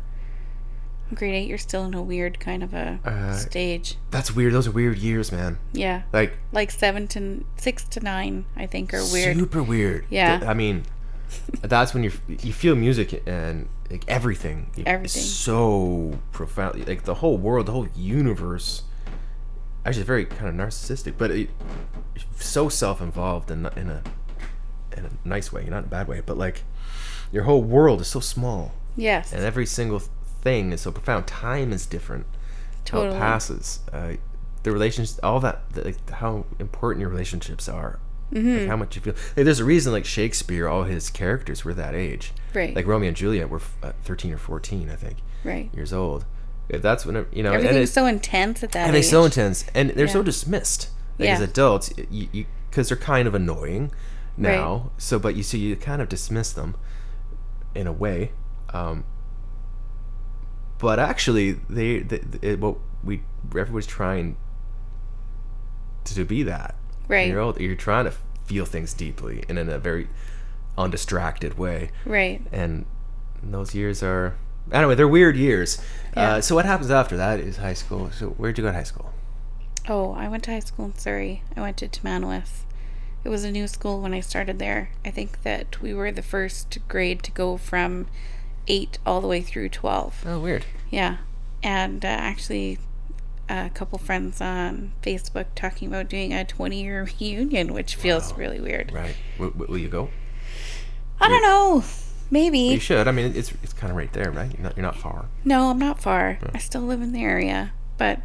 Grade 8, you're still in a weird kind of a stage. That's weird. Those are weird years, man. Yeah. Like 6 to 9, I think, are weird. super weird. Yeah. I mean, that's when you feel music and like everything. Everything. So profound. Like the whole world, the whole universe. Actually, very kind of narcissistic, but so self-involved in a nice way, not in a bad way, but like your whole world is so small, Yes. and every single thing is so profound. Time is different. Totally. How it passes. The relationships, all that, like how important your relationships are. Like how much you feel. Like, there's a reason, like Shakespeare, all his characters were that age. Right. Like Romeo and Juliet were 13 or 14, I think, Right. years old. That's when you know. Everything's and so intense at that and age. they're so intense, and they're so Yeah. dismissed. Like Yeah. as adults, you because they're kind of annoying now. So, but you kind of dismiss them in a way. But actually, everybody's trying to be that. Right. When you're old, you're trying to feel things deeply and in a very undistracted way. Right. And those years are, anyway, they're weird years. Yeah. So what happens after that is high school. So where'd you go to high school? Oh, I went to high school in Surrey. I went to Tamanawith. It was a new school when I started there. I think that we were the first grade to go from 8 all the way through 12. Oh, weird. Yeah. And actually, a couple friends on Facebook talking about doing a 20-year reunion, which feels really weird. Right. Will you go? I don't know. Maybe. You should. I mean, it's kind of right there, right? You're not far. No, I'm not far. I still live in the area. But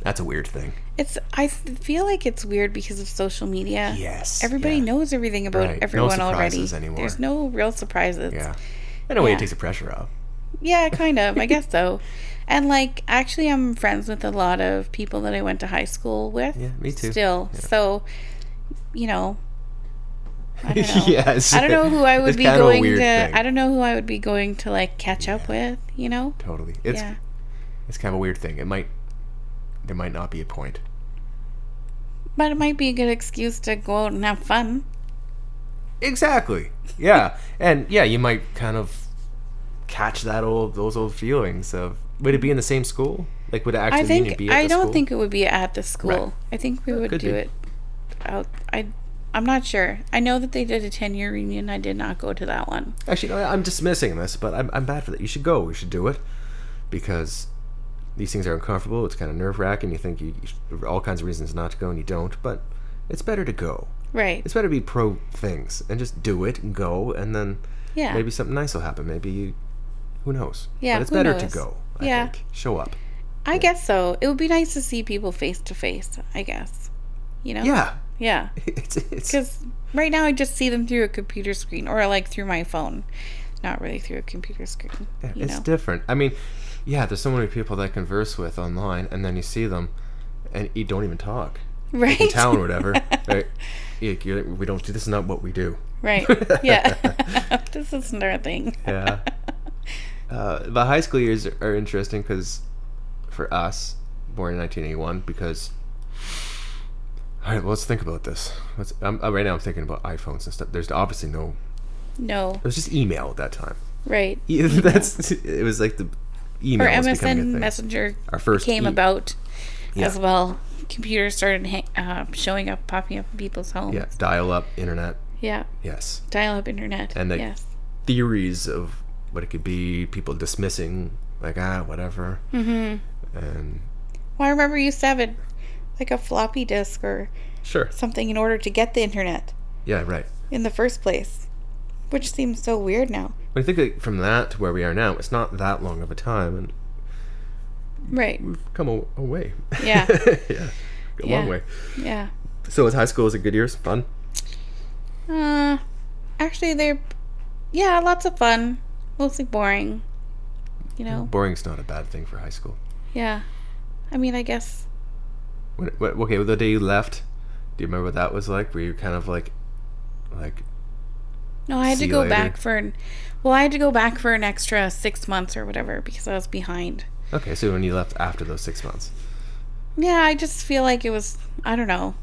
That's a weird thing. I feel like it's weird because of social media. Yes. Everybody yeah. knows everything about Right. everyone No already. surprises anymore. There's no real surprises. Yeah. In a way, Yeah. it takes the pressure off. Yeah, kind of. I guess so. And like, actually, I'm friends with a lot of people that I went to high school with. Yeah, me too. Still, Yeah. so, you know, I don't know. Yes. I don't know who I would It's be kind of a going weird to. thing. I don't know who I would be going to like catch up with. You know? Totally. Yeah. It's kind of a weird thing. There might not be a point. But it might be a good excuse to go out and have fun. Exactly. Yeah. And yeah, you might kind of catch those old feelings of, would it be in the same school? Like, would it actually I mean think you'd be at I the don't school? think it would be at the school. Right. I think we would could do be. it out. I'm not sure. I know that they did a 10-year reunion. I did not go to that one. Actually, no, I'm dismissing this, but I'm bad for that. You should go. You should do it, because these things are uncomfortable. It's kind of nerve-wracking. You think you all kinds of reasons not to go, and you don't. But it's better to go. Right. It's better to be pro things and just do it and go, and then Yeah. maybe something nice will happen. Maybe who knows? Yeah, But it's who better to knows? go. I Yeah. think. Show up. I guess so. It would be nice to see people face to face, I guess. You know? Yeah. Yeah. It's Because right now I just see them through a computer screen or like through my phone. Not really through a computer screen. You it's know? different. I mean, yeah, there's so many people that I converse with online, and then you see them, and you don't even talk. Right? In town or whatever. Right? We don't do this. Is not what we do. Right. Yeah. This isn't our thing. Yeah. The high school years are interesting because, for us, born in 1981, because. All right, well, let's think about this. Right now I'm thinking about iPhones and stuff. There's obviously no. No. It was just email at that time. Right. It was like the email Or was becoming a MSN thing. Messenger Our first came about Yeah. as well. Computers started showing up, popping up in people's homes. Yeah, dial-up internet. Yeah. Yes. Dial-up internet. And the yes. theories of what it could be, people dismissing, like, whatever. And Well, I remember you used to have it like a floppy disk or sure, something in order to get the internet yeah, right. in the first place, which seems so weird now. When you think that from that to where we are now, it's not that long of a time, and Right. we've come a way. Yeah. Yeah, a Yeah. long way. Yeah. So was high school, was it good years? Fun? Actually, yeah, lots of fun. Mostly boring. You know? Boring's not a bad thing for high school. Yeah. I mean, I guess. Okay, well, the day you left, do you remember what that was like? Were you kind of like No, I had See to you go later. back for. Well, I had to go back for an extra 6 months or whatever because I was behind. okay, so when you left after those 6 months? Yeah, I just feel like it was. I don't know.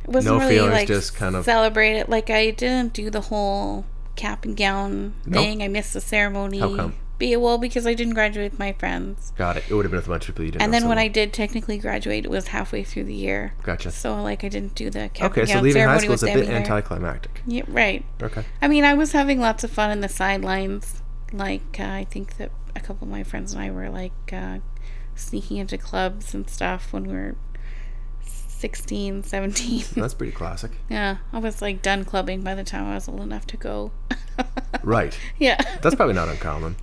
It wasn't No really feelings, like just kind of- celebrated. Like I didn't do the whole cap and gown Nope. thing. I missed the ceremony. How come? Well, because I didn't graduate with my friends. Got it. It would have been with a bunch of people you didn't And know then so when well. I did technically graduate, it was halfway through the year. Gotcha. So like I didn't do the cap Okay, and so gown leaving high ceremony school is with a them bit either. anticlimactic. Yeah, right. Okay. I mean, I was having lots of fun in the sidelines. Like I think that a couple of my friends and I were like sneaking into clubs and stuff when we were 16, 17. That's pretty classic. Yeah, I was like done clubbing by the time I was old enough to go. Right. Yeah. That's probably not uncommon.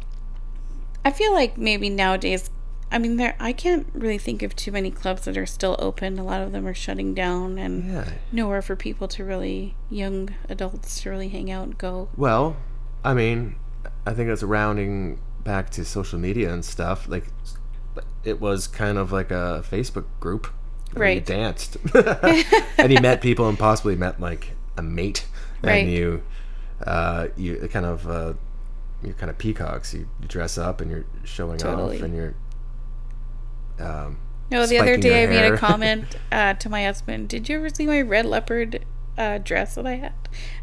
I feel like maybe nowadays, I mean, I can't really think of too many clubs that are still open. A lot of them are shutting down and Yeah. nowhere for people to really, young adults to really hang out and go. Well, I mean, I think it's rounding back to social media and stuff. Like, it was kind of like a Facebook group where you Right. danced. And you met people and possibly met, like, a mate. Right. And you kind of... you're kind of peacocks. You dress up and you're showing Totally. off and you're No, the other spiking day I your made hair. a comment to my husband. Did you ever see my red leopard dress that I had?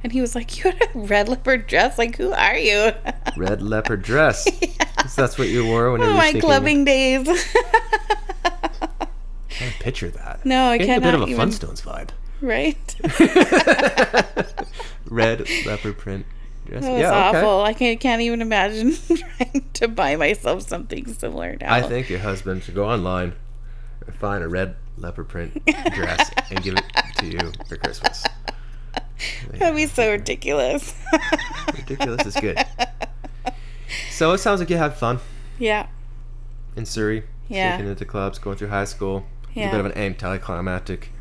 And he was like, "You had a red leopard dress? Like, who are you?" red leopard dress. So that's what you wore when you Oh, were my sneaking- clubbing days. I can't picture that. No, I Getting a bit of a cannot even- Flintstones vibe. Right? Red leopard print dress. That was Yeah, okay. awful. I can't even imagine trying to buy myself something similar now. I think your husband should go online and find a red leopard print dress and give it to you for Christmas. That'd be so ridiculous. Ridiculous is good. So it sounds like you had fun Yeah. in Surrey. Yeah. Sneaking into clubs, going through high school. There's Yeah. a bit of an anticlimactic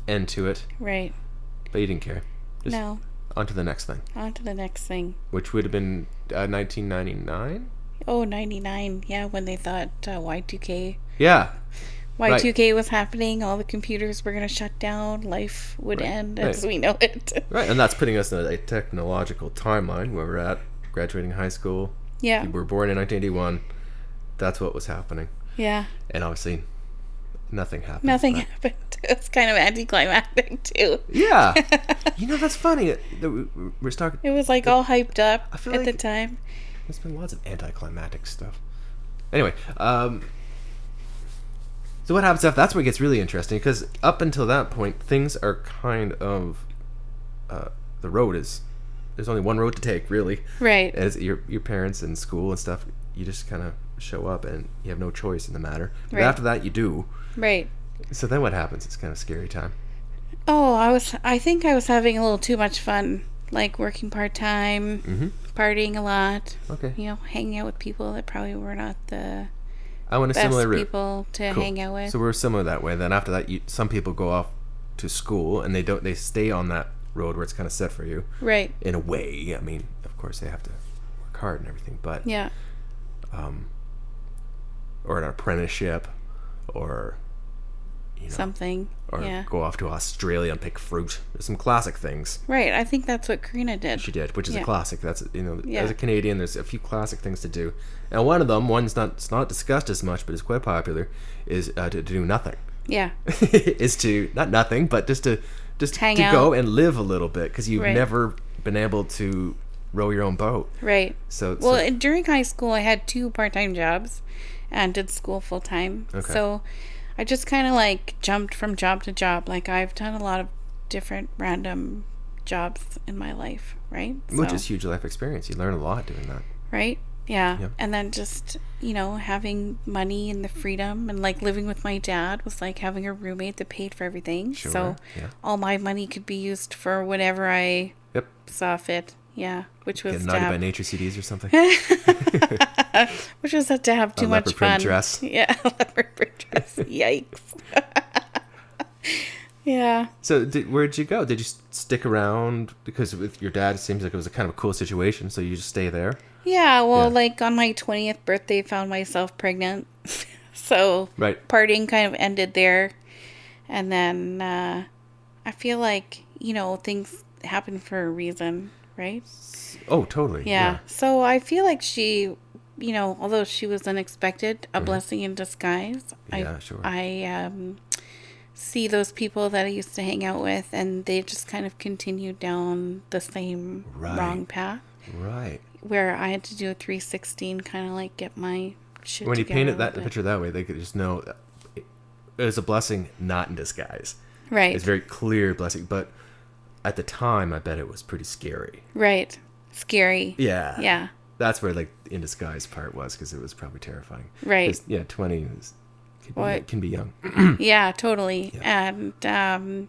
end to it, Right. but you didn't care. Just No. on to the next thing, On to the next thing. which would have been 1999. Oh, 99. Yeah, when they thought Y2K. Yeah. Y2K was happening, all the computers were going to shut down, life would Right, end right. as we know it. Right, and that's putting us in a technological timeline where we're at, graduating high school. Yeah. We were born in 1981. That's what was happening. Yeah. And obviously, nothing happened. Nothing but- happened. It's kind of anticlimactic, too. Yeah. You know, that's funny. We're talking. It was like all hyped up I feel at the like- time. There's been lots of anticlimactic stuff. Anyway, so what happens after? That's where it gets really interesting, because up until that point, things are kind of the road is. There's only one road to take, really. Right. As your parents and school and stuff, you just kind of show up and you have no choice in the matter. But Right. after that, you do. Right. So then what happens? It's kind of a scary time. Oh, I think I was having a little too much fun. Like working part-time, Mm-hmm. partying a lot, Okay. you know, hanging out with people that probably were not the I went a best similar route. people to Cool. hang out with. So we're similar that way. Then after that, some people go off to school and they stay on that road where it's kind of set for you. Right. In a way, I mean, of course they have to work hard and everything, but Yeah. or an apprenticeship, or Something. or Yeah. go off to Australia and pick fruit. There's some classic things Right. I think that's what Karina did. she did, which is Yeah. a classic. That's Yeah. as a Canadian, there's a few classic things to do, and one of them, it's not discussed as much, but it's quite popular, is to do nothing. Yeah. Is to not nothing, but just to Hang to go out. and live a little bit, because you've Right. never been able to row your own boat. Right. So Well, during high school, I had 2 part-time jobs and did school full-time. Okay. So I just kind of like jumped from job to job. Like I've done a lot of different random jobs in my life, right? which So- is huge life experience. You learn a lot doing that. right? Yeah. Yep. And then just, having money and the freedom and like living with my dad was like having a roommate that paid for everything. Sure, So yeah. all my money could be used for whatever I Yep. saw fit. Yeah. Which was Get to Naughty by have, Nature CDs or something. which was to have too much leopard print fun. dress. Yeah. Leopard print dress. Yikes. Yeah. So where'd you go? Did you stick around? Because with your dad, it seems like it was a kind of a cool situation. So you just stay there? Yeah, well, Yeah. like on my 20th birthday, found myself pregnant. So Right. partying kind of ended there. And then I feel like, things happen for a reason, right? Oh, totally. Yeah. So I feel like she, although she was unexpected, a blessing in disguise. Yeah, sure. I see those people that I used to hang out with, and they just kind of continued down the same Right. wrong path. Right. Where I had to do a 316, kind of like get my shit When you together paint a it that little bit. picture that way, they could just know it was a blessing, not in disguise. Right. It's a very clear blessing, but at the time, I bet it was pretty scary. Right. Scary. Yeah. Yeah. That's where like in disguise part was, because it was probably terrifying. Right. 'Cause, yeah, 20 What? can be young. Yeah, totally. And I Probably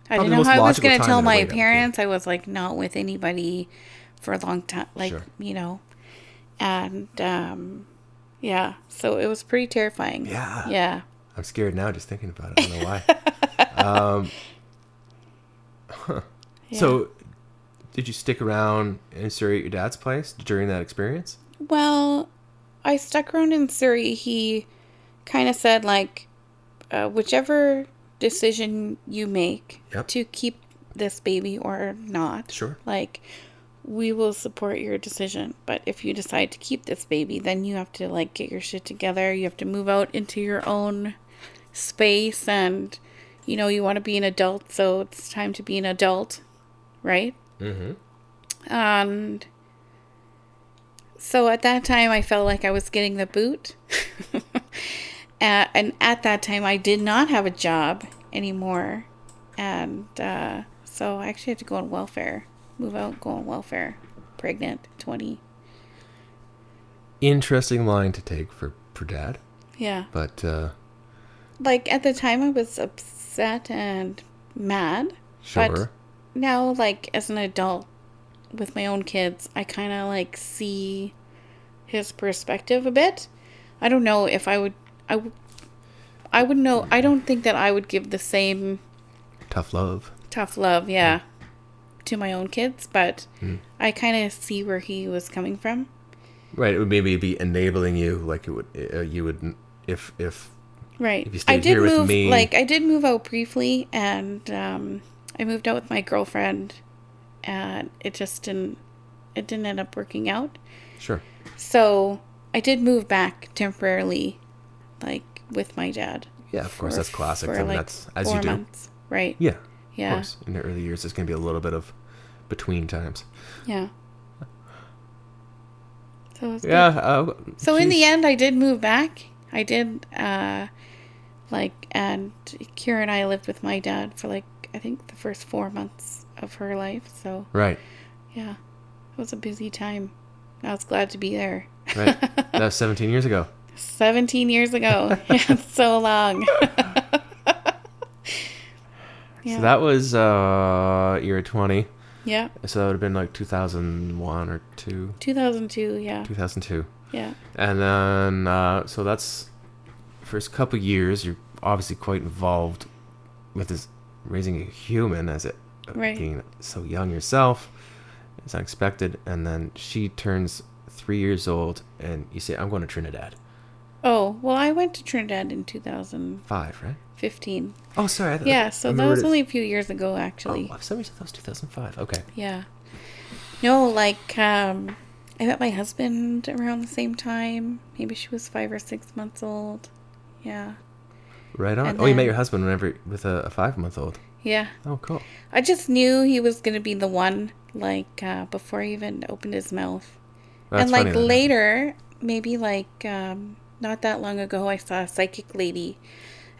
didn't the know most how I was logical going to time tell in a my way to have a kid. parents. I was like not with anybody for a long time. Like, Sure. And yeah, so it was pretty terrifying. Yeah. Yeah. I'm scared now just thinking about it. I don't know why. Yeah. So, did you stick around in Surrey at your dad's place during that experience? Well, I stuck around in Surrey. He kind of said, like, whichever decision you make Yep. to keep this baby or not, Sure. like, we will support your decision. But if you decide to keep this baby, then you have to, like, get your shit together. You have to move out into your own space, and, you want to be an adult, so it's time to be an adult, right? Mm-hmm. And so at that time, I felt like I was getting the boot. And at that time, I did not have a job anymore. And so I actually had to go on welfare. Move out, go on welfare. Pregnant, 20. Interesting line to take for dad, Yeah. but Like, at the time, I was upset and mad. sure. But now, like, as an adult with my own kids, I kind of, like, see his perspective a bit. I don't know if I would know. I don't think that I would give the same Tough love. tough love, yeah, to my own kids, but I kind of see where he was coming from. Right. It would maybe be enabling you, like it would. You would if Right. If you stayed here with me- Like, I did move out briefly, and I moved out with my girlfriend, and it didn't end up working out. Sure. So I did move back temporarily, like, with my dad. Yeah, of course, for- that's classic. for, I mean, like, that's as 4 you do. months. Right. Yeah. Yeah. Of course. In the early years, there's going to be a little bit of between times. Yeah. So it was good. Yeah. So in geez. the end, I did move back. I did, and Kira and I lived with my dad for, like, I think the first 4 months of her life. So, Right. yeah, it was a busy time. I was glad to be there. Right. That was 17 years ago. 17 years ago. Yeah, it's so long. Yeah. So that was year 20. Yeah. So that would have been like 2001 or 2. 2002. Yeah. 2002. Yeah. And then, so that's first couple years. You're obviously quite involved with this raising a human as it Right. being so young yourself. It's unexpected. And then she turns 3 years old, and you say, "I'm going to Trinidad." Oh, well, I went to Trinidad in 2015. 5, right? Oh, sorry. Yeah, so that was only a few years ago, actually. Oh, for some reason that was 2005. Okay. Yeah. No, like, I met my husband around the same time. Maybe she was 5 or 6 months old. Yeah. Right on. And Oh, you met then- your husband with a 5-month-old. Yeah. Oh, cool. I just knew he was going to be the one, like, before he even opened his mouth. That's and, like, funny that later, maybe, like, not that long ago, I saw a psychic lady.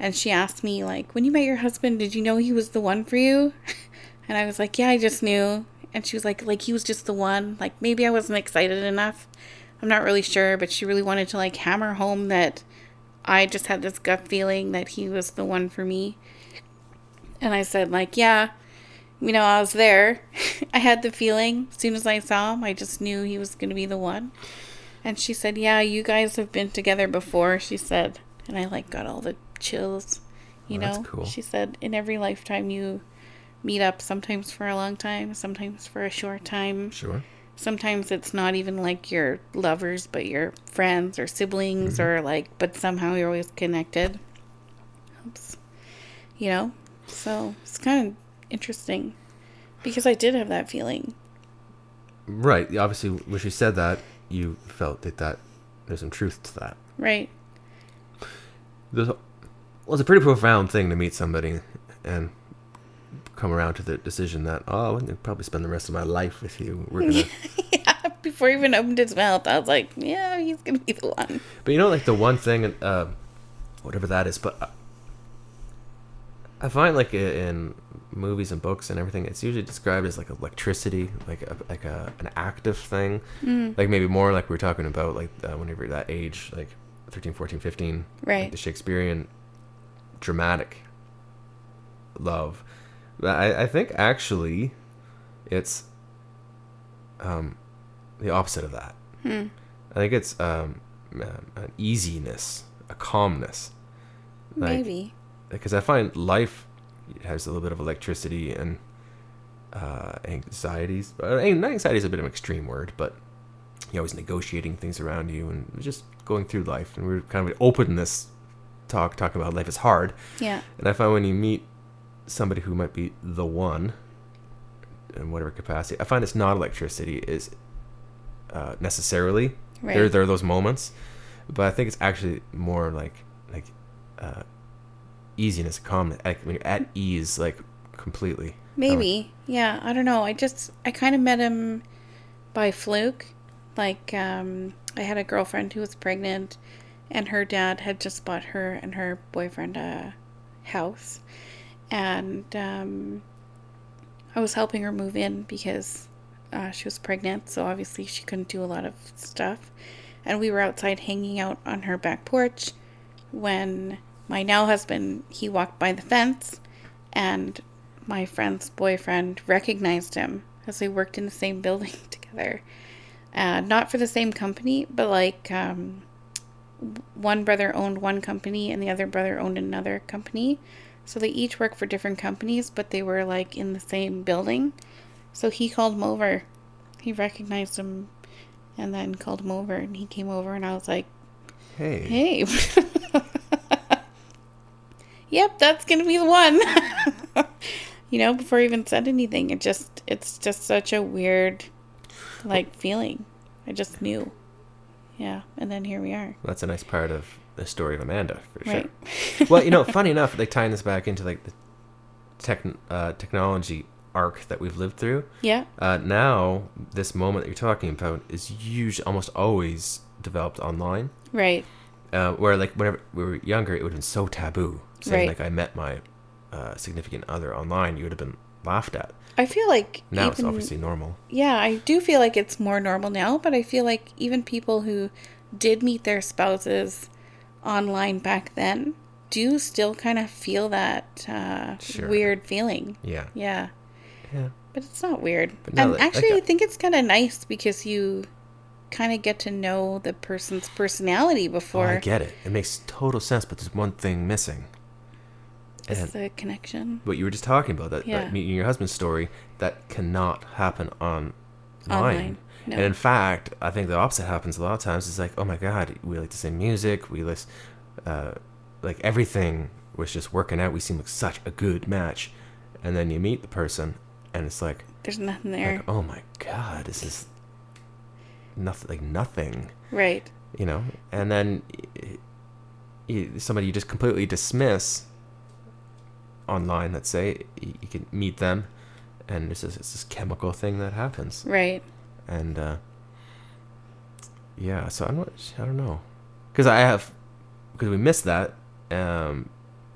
And she asked me, like, when you met your husband, did you know he was the one for you? And I was like, yeah, I just knew. And she was like, he was just the one. Like, maybe I wasn't excited enough. I'm not really sure, but she really wanted to like hammer home that I just had this gut feeling that he was the one for me. And I said, like, yeah, I was there. I had the feeling. As soon as I saw him, I just knew he was going to be the one. And she said, yeah, you guys have been together before, she said. And I, like, got all the chills, That's cool. She said, in every lifetime you meet up, sometimes for a long time, sometimes for a short time. Sure. Sometimes it's not even like your lovers, but your friends or siblings or like, but somehow you're always connected. Oops. So it's kind of interesting because I did have that feeling. Right. Obviously, when she said that, you felt that there's some truth to that. Right. Well, it's a pretty profound thing to meet somebody and come around to the decision that, oh, I'm going to probably spend the rest of my life with you. We're gonna... Yeah, before he even opened his mouth, I was like, yeah, he's going to be the one. But like the one thing, whatever that is, but I find like in movies and books and everything, it's usually described as like electricity, like an active thing. Like maybe more like we were talking about, like whenever you're that age, like 13, 14, 15, Right. like the Shakespearean dramatic love. I think actually it's the opposite of that. I think it's an easiness, a calmness. Like, Maybe. because I find life has a little bit of electricity and anxieties. Anxiety is a bit of an extreme word, but you're always negotiating things around you and just going through life. And we're kind of open this talking about life is hard. Yeah. And I find when you meet somebody who might be the one in whatever capacity, I find it's not electricity is necessarily. Right. There are those moments, but I think it's actually more like easiness, calmness, like when you're at ease, like completely. Maybe. Yeah, I don't know. I kind of met him by fluke. Like, I had a girlfriend who was pregnant, and her dad had just bought her and her boyfriend a house. And I was helping her move in because she was pregnant, so obviously she couldn't do a lot of stuff. And we were outside hanging out on her back porch when my now husband, he walked by the fence, and my friend's boyfriend recognized him as they worked in the same building together. Not for the same company, but like one brother owned one company and the other brother owned another company. So they each worked for different companies, but they were like in the same building. So he called him over. He recognized him and then called him over, and he came over, and I was like, hey. Yep, that's going to be the one. Before he even said anything, it's just such a weird, like, feeling. I just knew. Yeah, and then here we are. That's a nice part of the story of Amanda, for sure. Right. Well, funny enough, like tying this back into like the technology arc that we've lived through. Yeah. Now, this moment that you're talking about is usually almost always developed online. Right. Where like whenever we were younger, it would have been so taboo. Saying Right. like I met my significant other online, you would have been laughed at. I feel like Now it's obviously normal. Yeah, I do feel like it's more normal now, but I feel like even people who did meet their spouses online back then do still kind of feel that Sure. weird feeling. Yeah. Yeah. Yeah. But it's not weird. But no, And like- actually, like I think it's kind of nice because you kind of get to know the person's personality Oh, before. I get it. It makes total sense, but there's one thing missing. It's And the connection. what you were just talking about, that Yeah. meeting your husband's story, that cannot happen online. Online, no. And in fact, I think the opposite happens a lot of times. It's like, oh my God, we like the same music. We listen, like everything was just working out. We seem like such a good match. And then you meet the person and it's like, There's nothing there. like, oh my God, this is nothing, Right. and then somebody you just completely dismiss online, let's say, you can meet them and it's this chemical thing that happens. Right. And yeah, so I don't know, because we missed that for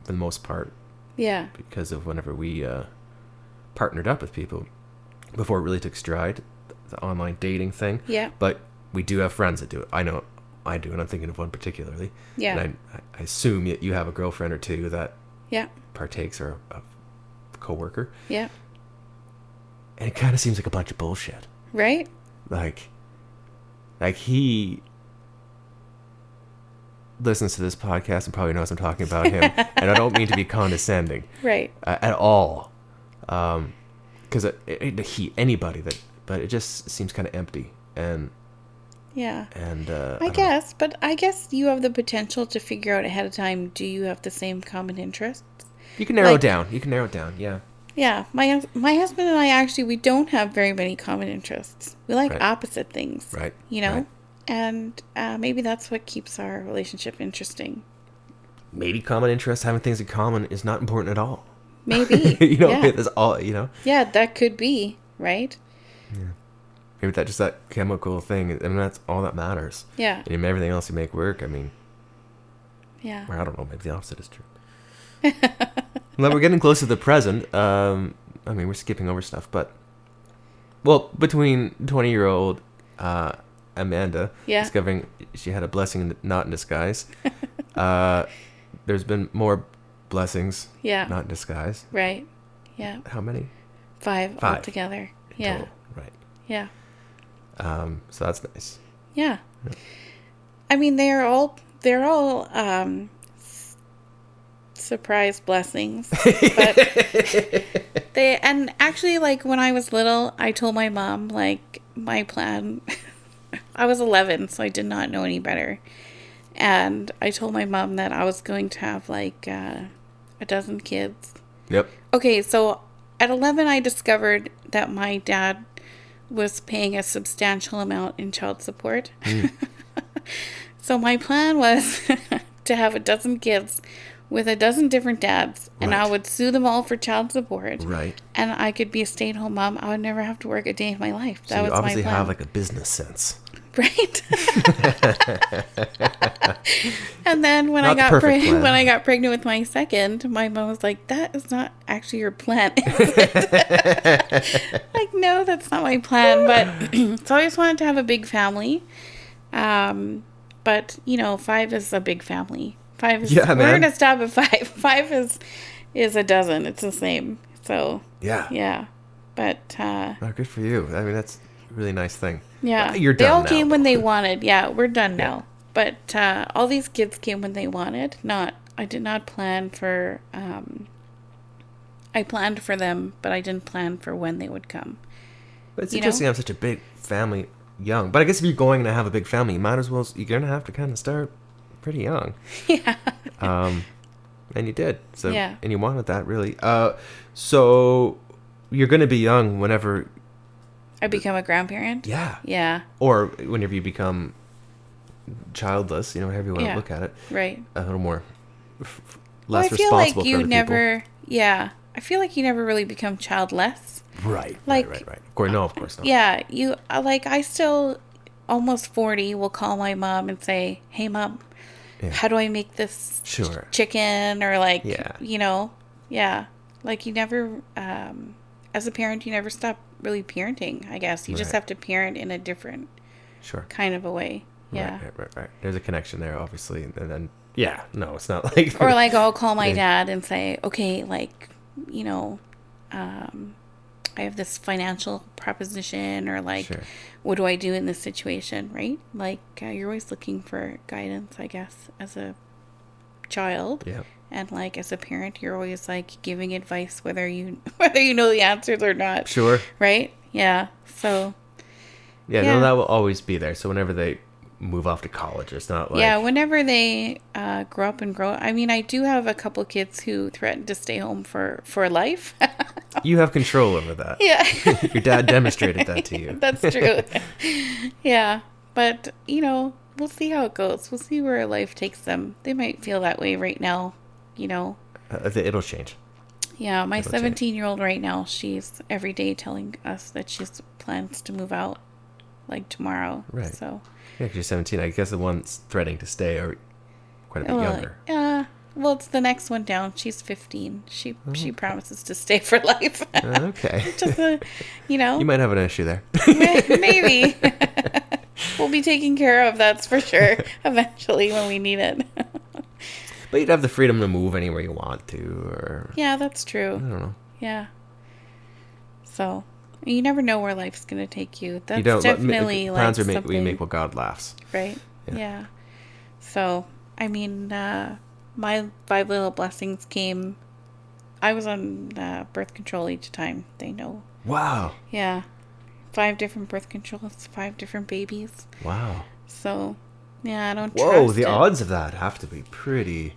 the most part Yeah. because of whenever we partnered up with people before it really took stride, the online dating thing. Yeah. But we do have friends that do it. I know I do, and I'm thinking of one particularly. Yeah. And I assume that you have a girlfriend or two that Yeah. partakes, or a coworker. Yeah. And it kind of seems like a bunch of bullshit. Right? Like he listens to this podcast and probably knows I'm talking about him. And I don't mean to be condescending. Right. At all. Because anybody that, but it just seems kind of empty. And Yeah. I guess, but I guess you have the potential to figure out ahead of time, do you have the same common interests? You can narrow it down. You can narrow it down, yeah. Yeah, my husband and I actually, we don't have very many common interests. We like Right. opposite things. Right. You know? Right. And maybe that's what keeps our relationship interesting. Maybe common interests, having things in common is not important at all. Maybe. You know, Yeah. that's all, you know? Yeah, that could be, right? Maybe that's just that chemical thing. I mean, that's all that matters. Yeah. And everything else you make work, I mean, Yeah. or I don't know, maybe the opposite is true. Well, we're getting close to the present. I mean, we're skipping over stuff, but, well, between 20-year-old Amanda Yeah. discovering she had a blessing not in disguise, there's been more blessings Yeah. not in disguise. Right. Yeah. How many? Five altogether. in Yeah. total? Right. Yeah. So that's nice. Yeah. I mean, they're all surprise blessings. But and actually, like, when I was little, I told my mom, like, my plan. I was 11, so I did not know any better. And I told my mom that I was going to have, like, a dozen kids. Yep. Okay, so at 11, I discovered that my dad was paying a substantial amount in child support. So my plan was to have a dozen kids with a dozen different dads, and I Right. would sue them all for child support. Right. And I could be a stay-at-home mom. I would never have to work a day in my life. So That you was obviously my plan. have like a business sense. Right. And then when Not the perfect plan. when I got pregnant with my second, my mom was like, "That is not actually your plan." Like, no, that's not my plan. But so I always wanted to have a big family. But you know, 5 is a big family. 5 is Yeah, we're man. gonna stop at 5. 5 is a dozen. It's the same. So Yeah. yeah. But Oh, good for you. I mean, that's a really nice thing. yeah, You're they done all now, came when though. they wanted. Yeah, we're done now. But all these kids came when they wanted. I did not plan for. I planned for them, but I didn't plan for when they would come. But it's You interesting know? to have such a big family young. But I guess if you're going to have a big family, you might as well. You're gonna have to kind of start pretty young. Yeah. And you did. So Yeah. and you wanted that really. So you're gonna be young whenever. I become a grandparent. Yeah. Yeah. Or whenever you become childless, you know, however you want Yeah. to look at it, Right. a little more Well, less I feel like responsible for you other never. Yeah. I feel like you never really become childless. people. Right. like- right. Of course, no, of course not. Yeah. You like. I still, almost 40, will call my mom and say, "Hey, mom, Yeah. how do I make this Sure. chicken?" Or like, Yeah. you know, yeah, like you never, as a parent, you never stop really parenting. I guess you just Right. have to parent in a different Sure. kind of a way. Yeah. Right. There's a connection there, obviously, and then yeah, no, it's not like Or like I'll call my Yeah. dad and say, okay, like, you know, I have this financial proposition, or like, Sure. what do I do in this situation? Right? Like, you're always looking for guidance, I guess, as a child. Yeah. And like as a parent, you're always like giving advice whether you know the answers or not. Sure. Right? Yeah. So Yeah, Yeah. no, that will always be there. So whenever they move off to college, it's not like yeah, whenever they grow up and grow, I mean, I do have a couple kids who threaten to stay home for life. you have control over that. Yeah. Your dad demonstrated that to you. That's true. Yeah. But, you know, we'll see how it goes. We'll see where life takes them. They might feel that way right now, you know. It'll change. Yeah, my It'll change. 17-year-old right now, she's every day telling us that she plans to move out like tomorrow. Right. So, Yeah, 'cause you're 17. I guess the ones threatening to stay are quite a bit younger. well, it's the next one down. She's 15. She promises to stay for life. Okay. Just, you know, You might have an issue there. maybe. will be taken care of, that's for sure, eventually when we need it. But you'd have the freedom to move anywhere you want to, or Yeah, that's I true. don't know. Yeah. So, you never know where life's going to take you. That's You don't. definitely Plans like are something, we make what God laughs. right? Yeah. Yeah. So, I mean, my 5 little blessings came. I was on birth control each time. They know. Wow. Yeah. 5 different birth controls, 5 different babies. Wow. So, yeah, I don't Whoa, trust the it. odds of that have to be pretty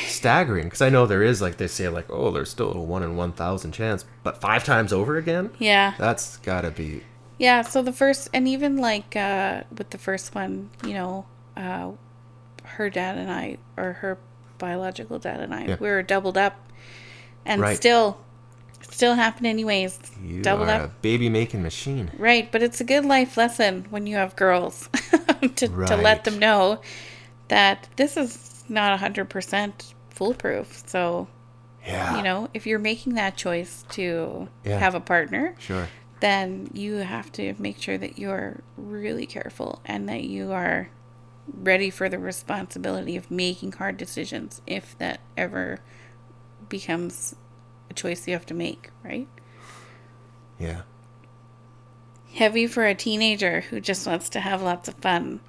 staggering. Because I know there is, like, they say, like, oh, there's still a 1 in 1,000 chance. But 5 times over again? Yeah. That's gotta be... Yeah, so the first, and even like with the first one, her dad and I, or her biological dad and I, Yeah. we were doubled up. And Right. still happened anyways. You Doubled are up. a baby-making machine. Right, but it's a good life lesson when you have girls to Right. let them know that this is not 100% foolproof. So, Yeah. if you're making that choice to Yeah. have a partner, Sure. then you have to make sure that you're really careful and that you are ready for the responsibility of making hard decisions if that ever becomes a choice you have to make, right? Yeah. Heavy for a teenager who just wants to have lots of fun.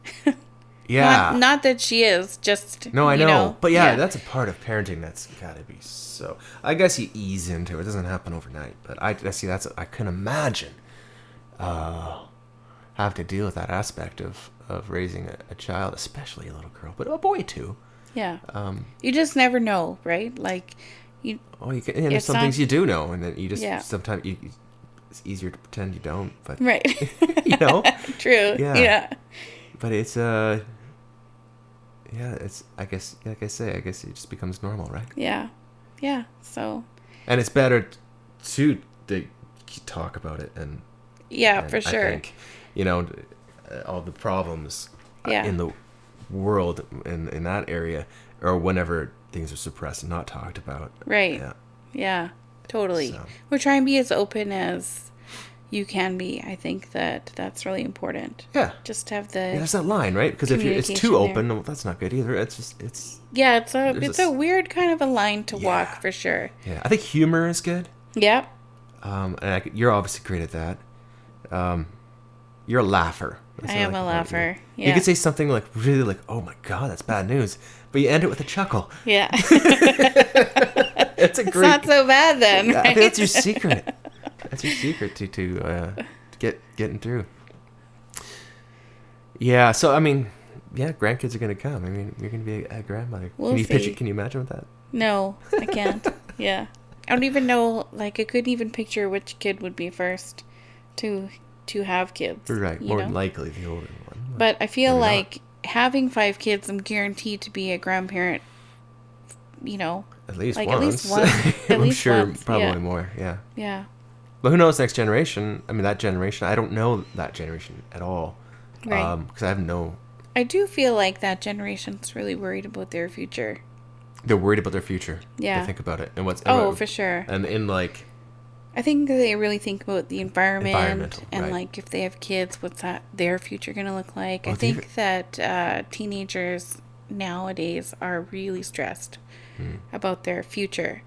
Yeah. Not that she is, just No, I know. But yeah, yeah. that's a part of parenting that's gotta be so... I guess you ease into it. It doesn't happen overnight. But I see I can imagine have to deal with that aspect of raising a child, especially a little girl, but a boy too. Yeah. You just never know, right? Like, you Oh, you can, and there's It's some not- things you do know, and then you just Yeah. sometimes it's easier to pretend you don't, but right. you know. True. Yeah. Yeah. But it's yeah, it's I guess like I say, I guess it just becomes normal, right? Yeah. Yeah. So, And it's better to talk about it and yeah, for I sure. think, all the problems Yeah. in the world in that area, or whenever things are suppressed and not talked about. Right. Yeah. Yeah, totally. So. We're trying to be as open as you can be. I think that's really important. Yeah. Just have the Yeah, there's that line, right? Because if it's too communication open, well, that's not good either. It's yeah, it's there's a weird kind of a line to walk Yeah. for sure. yeah. I think humor is good. Yeah. And you're obviously great at that. You're a laugher. That's I what am like a about you. laugher. You Yeah. could say something like really like, "Oh my god, that's bad news," but you end it with a chuckle. Yeah. It's a It's great. not so bad then, Yeah, I right? think that's your secret. That's your secret to getting through. Yeah. So I mean, yeah, grandkids are gonna come. I mean, you're gonna be a grandmother. We'll can you picture? see. Can you imagine with that? No, I can't. Yeah. I don't even know, like, I couldn't even picture which kid would be first to have kids. Right. you More know? than likely the older one. But I feel Maybe not. like having 5 kids, I'm guaranteed to be a grandparent, At least like, once. at least once. At I'm least sure once, probably yeah. more. Yeah. Yeah. But who knows? Next generation. I mean, that generation. I don't know that generation at all. Right. Because I have no. I do feel like that generation's really worried about their future. They're worried about their future. Yeah. They think about it and what's. Oh, for sure. And in like. I think they really think about the environment Environmental, and right. like if they have kids, what's their future going to look like. I Well, they've- think that teenagers nowadays are really stressed about their future,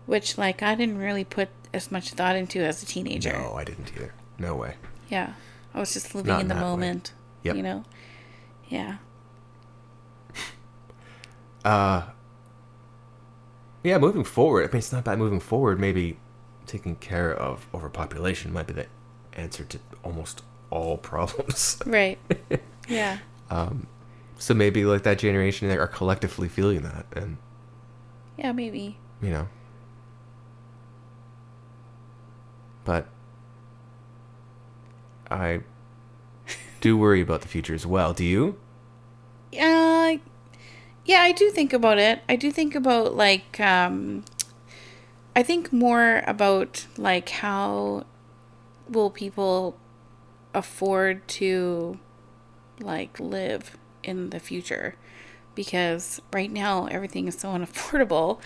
which like I didn't really put as much thought into as a teenager. No, I didn't either. No way. Yeah, I was just living Not in in the that way. moment. Yep. Yeah. Yeah, moving forward. I mean, it's not bad moving forward. Maybe taking care of overpopulation might be the answer to almost all problems. Right. Yeah. So maybe like that generation, they are collectively feeling that, and Yeah, maybe. you know. But I do worry about the future as well. Do you? Yeah, I do think about it. I do think about like I think more about like how will people afford to like live in the future, because right now everything is so unaffordable,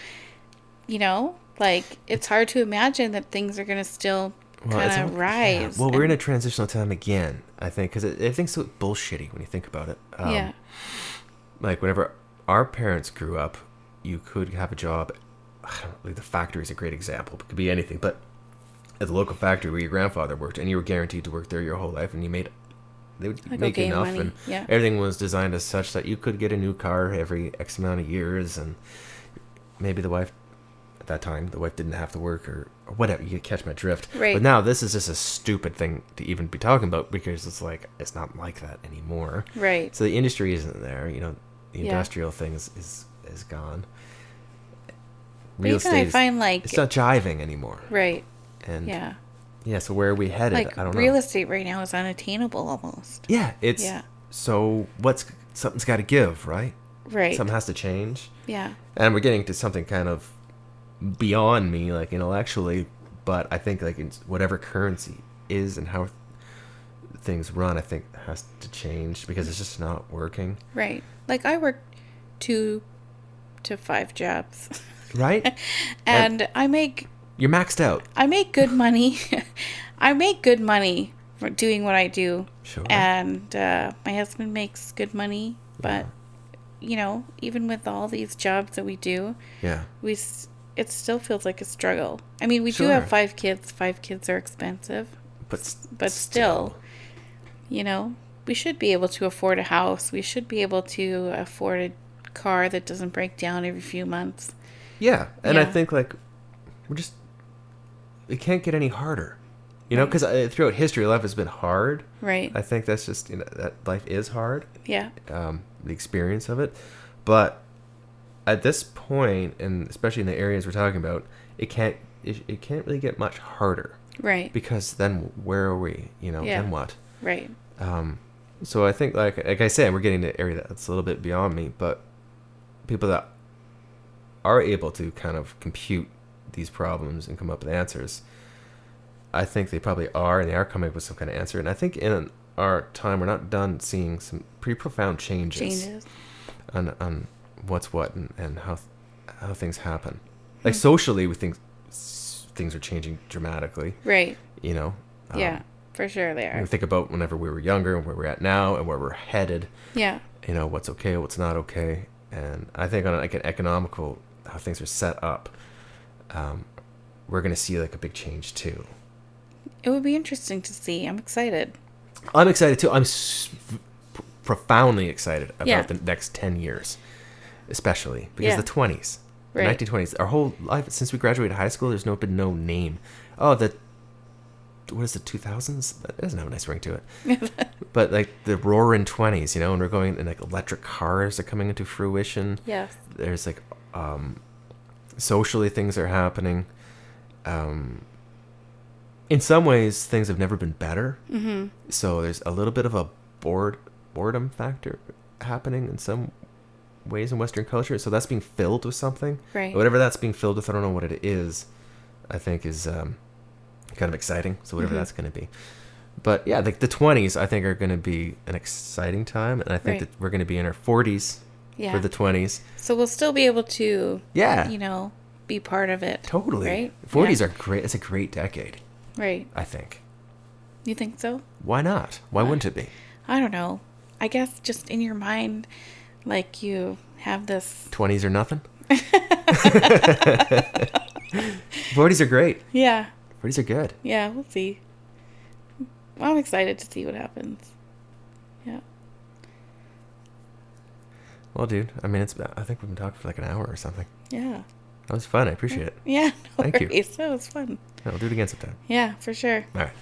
like it's hard to imagine that things are going to still kind of rise. Well, we're in a transitional time again, I think, because everything's so bullshitty when you think about it. Yeah. Like, whenever our parents grew up, you could have a job. Like, the factory is a great example. It could be anything, but at the local factory where your grandfather worked, and you were guaranteed to work there your whole life, and they would Like, make okay, enough, money. and Yeah. everything was designed as such that you could get a new car every X amount of years, and maybe the wife, at that time, the wife didn't have to work or whatever. You catch my drift. Right. But now this is just a stupid thing to even be talking about, because it's like, it's not like that anymore. Right. So the industry isn't there, the Yeah. industrial thing is gone. But even I find, like, it's not jiving anymore. right. And Yeah. yeah, so where are we headed? Like, I don't know. real estate right now is unattainable almost. Yeah, it's Yeah. so something's got to give, right? Right. Something has to change. Yeah. And we're getting to something kind of beyond me, like intellectually, but I think like whatever currency is and how things run, I think has to change, because it's just not working. Right. Like, I work 2 to 5 jobs. Right? And I make You're maxed out. good money. I make good money for doing what I do. Sure. And my husband makes good money, but even with all these jobs that we do, Yeah. it still feels like a struggle. I mean, we do Sure. have 5 kids. 5 kids are expensive, but still, we should be able to afford a house. We should be able to afford a car that doesn't break down every few months. Yeah, and I Yeah. think like it can't get any harder, because throughout history, life has been hard. Right. I think that's just that life is hard. Yeah. The experience of it, but at this point, and especially in the areas we're talking about, it can't really get much harder, Right. because then where are we? Yeah. Then what? Right. So I think like I said, we're getting to an area that's a little bit beyond me, but people that are able to kind of compute these problems and come up with answers, I think they probably are, and they are coming up with some kind of answer. And I think in our time, we're not done seeing some pretty profound changes on what's what and how things happen. Like socially, we think things are changing dramatically. Right. Yeah, for sure they are. We think about whenever we were younger and where we're at now and where we're headed. Yeah. What's okay, what's not okay. And I think on like an economical, how things are set up, we're going to see like a big change too. It would be interesting to see. I'm excited. I'm excited too. I'm profoundly excited about Yeah. the next 10 years, especially because Yeah. the 20s, the Right. 1920s, our whole life since we graduated high school, there's been no name. What is the 2000s? That doesn't have a nice ring to it. But like the roaring 20s, and we're going, and like electric cars are coming into fruition. Yes. There's like socially things are happening. In some ways, things have never been better. Mm-hmm. So there's a little bit of a boredom factor happening in some ways in Western culture. So that's being filled with something. Right. Whatever that's being filled with, I don't know what it is. I think is kind of exciting. So whatever that's going to be. But yeah, like the 20s, I think are going to be an exciting time, and I think Right. that we're going to be in our 40s for the 20s. So we'll still be able to, Yeah. be part of it. Totally. Right? 40s Yeah. are great. It's a great decade, Right. I think. You think so? Why not? Why wouldn't it be? I don't know. I guess just in your mind, like you have this. 20s are nothing? 40s are great. Yeah. 40s are good. Yeah, we'll see. Well, I'm excited to see what happens. Yeah. Well, dude, I mean, I think we've been talking for like an hour or something. Yeah. That was fun. I appreciate it. Yeah. No Thank you. worries. That was fun. Yeah, we'll do it again sometime. Yeah, for sure. All right.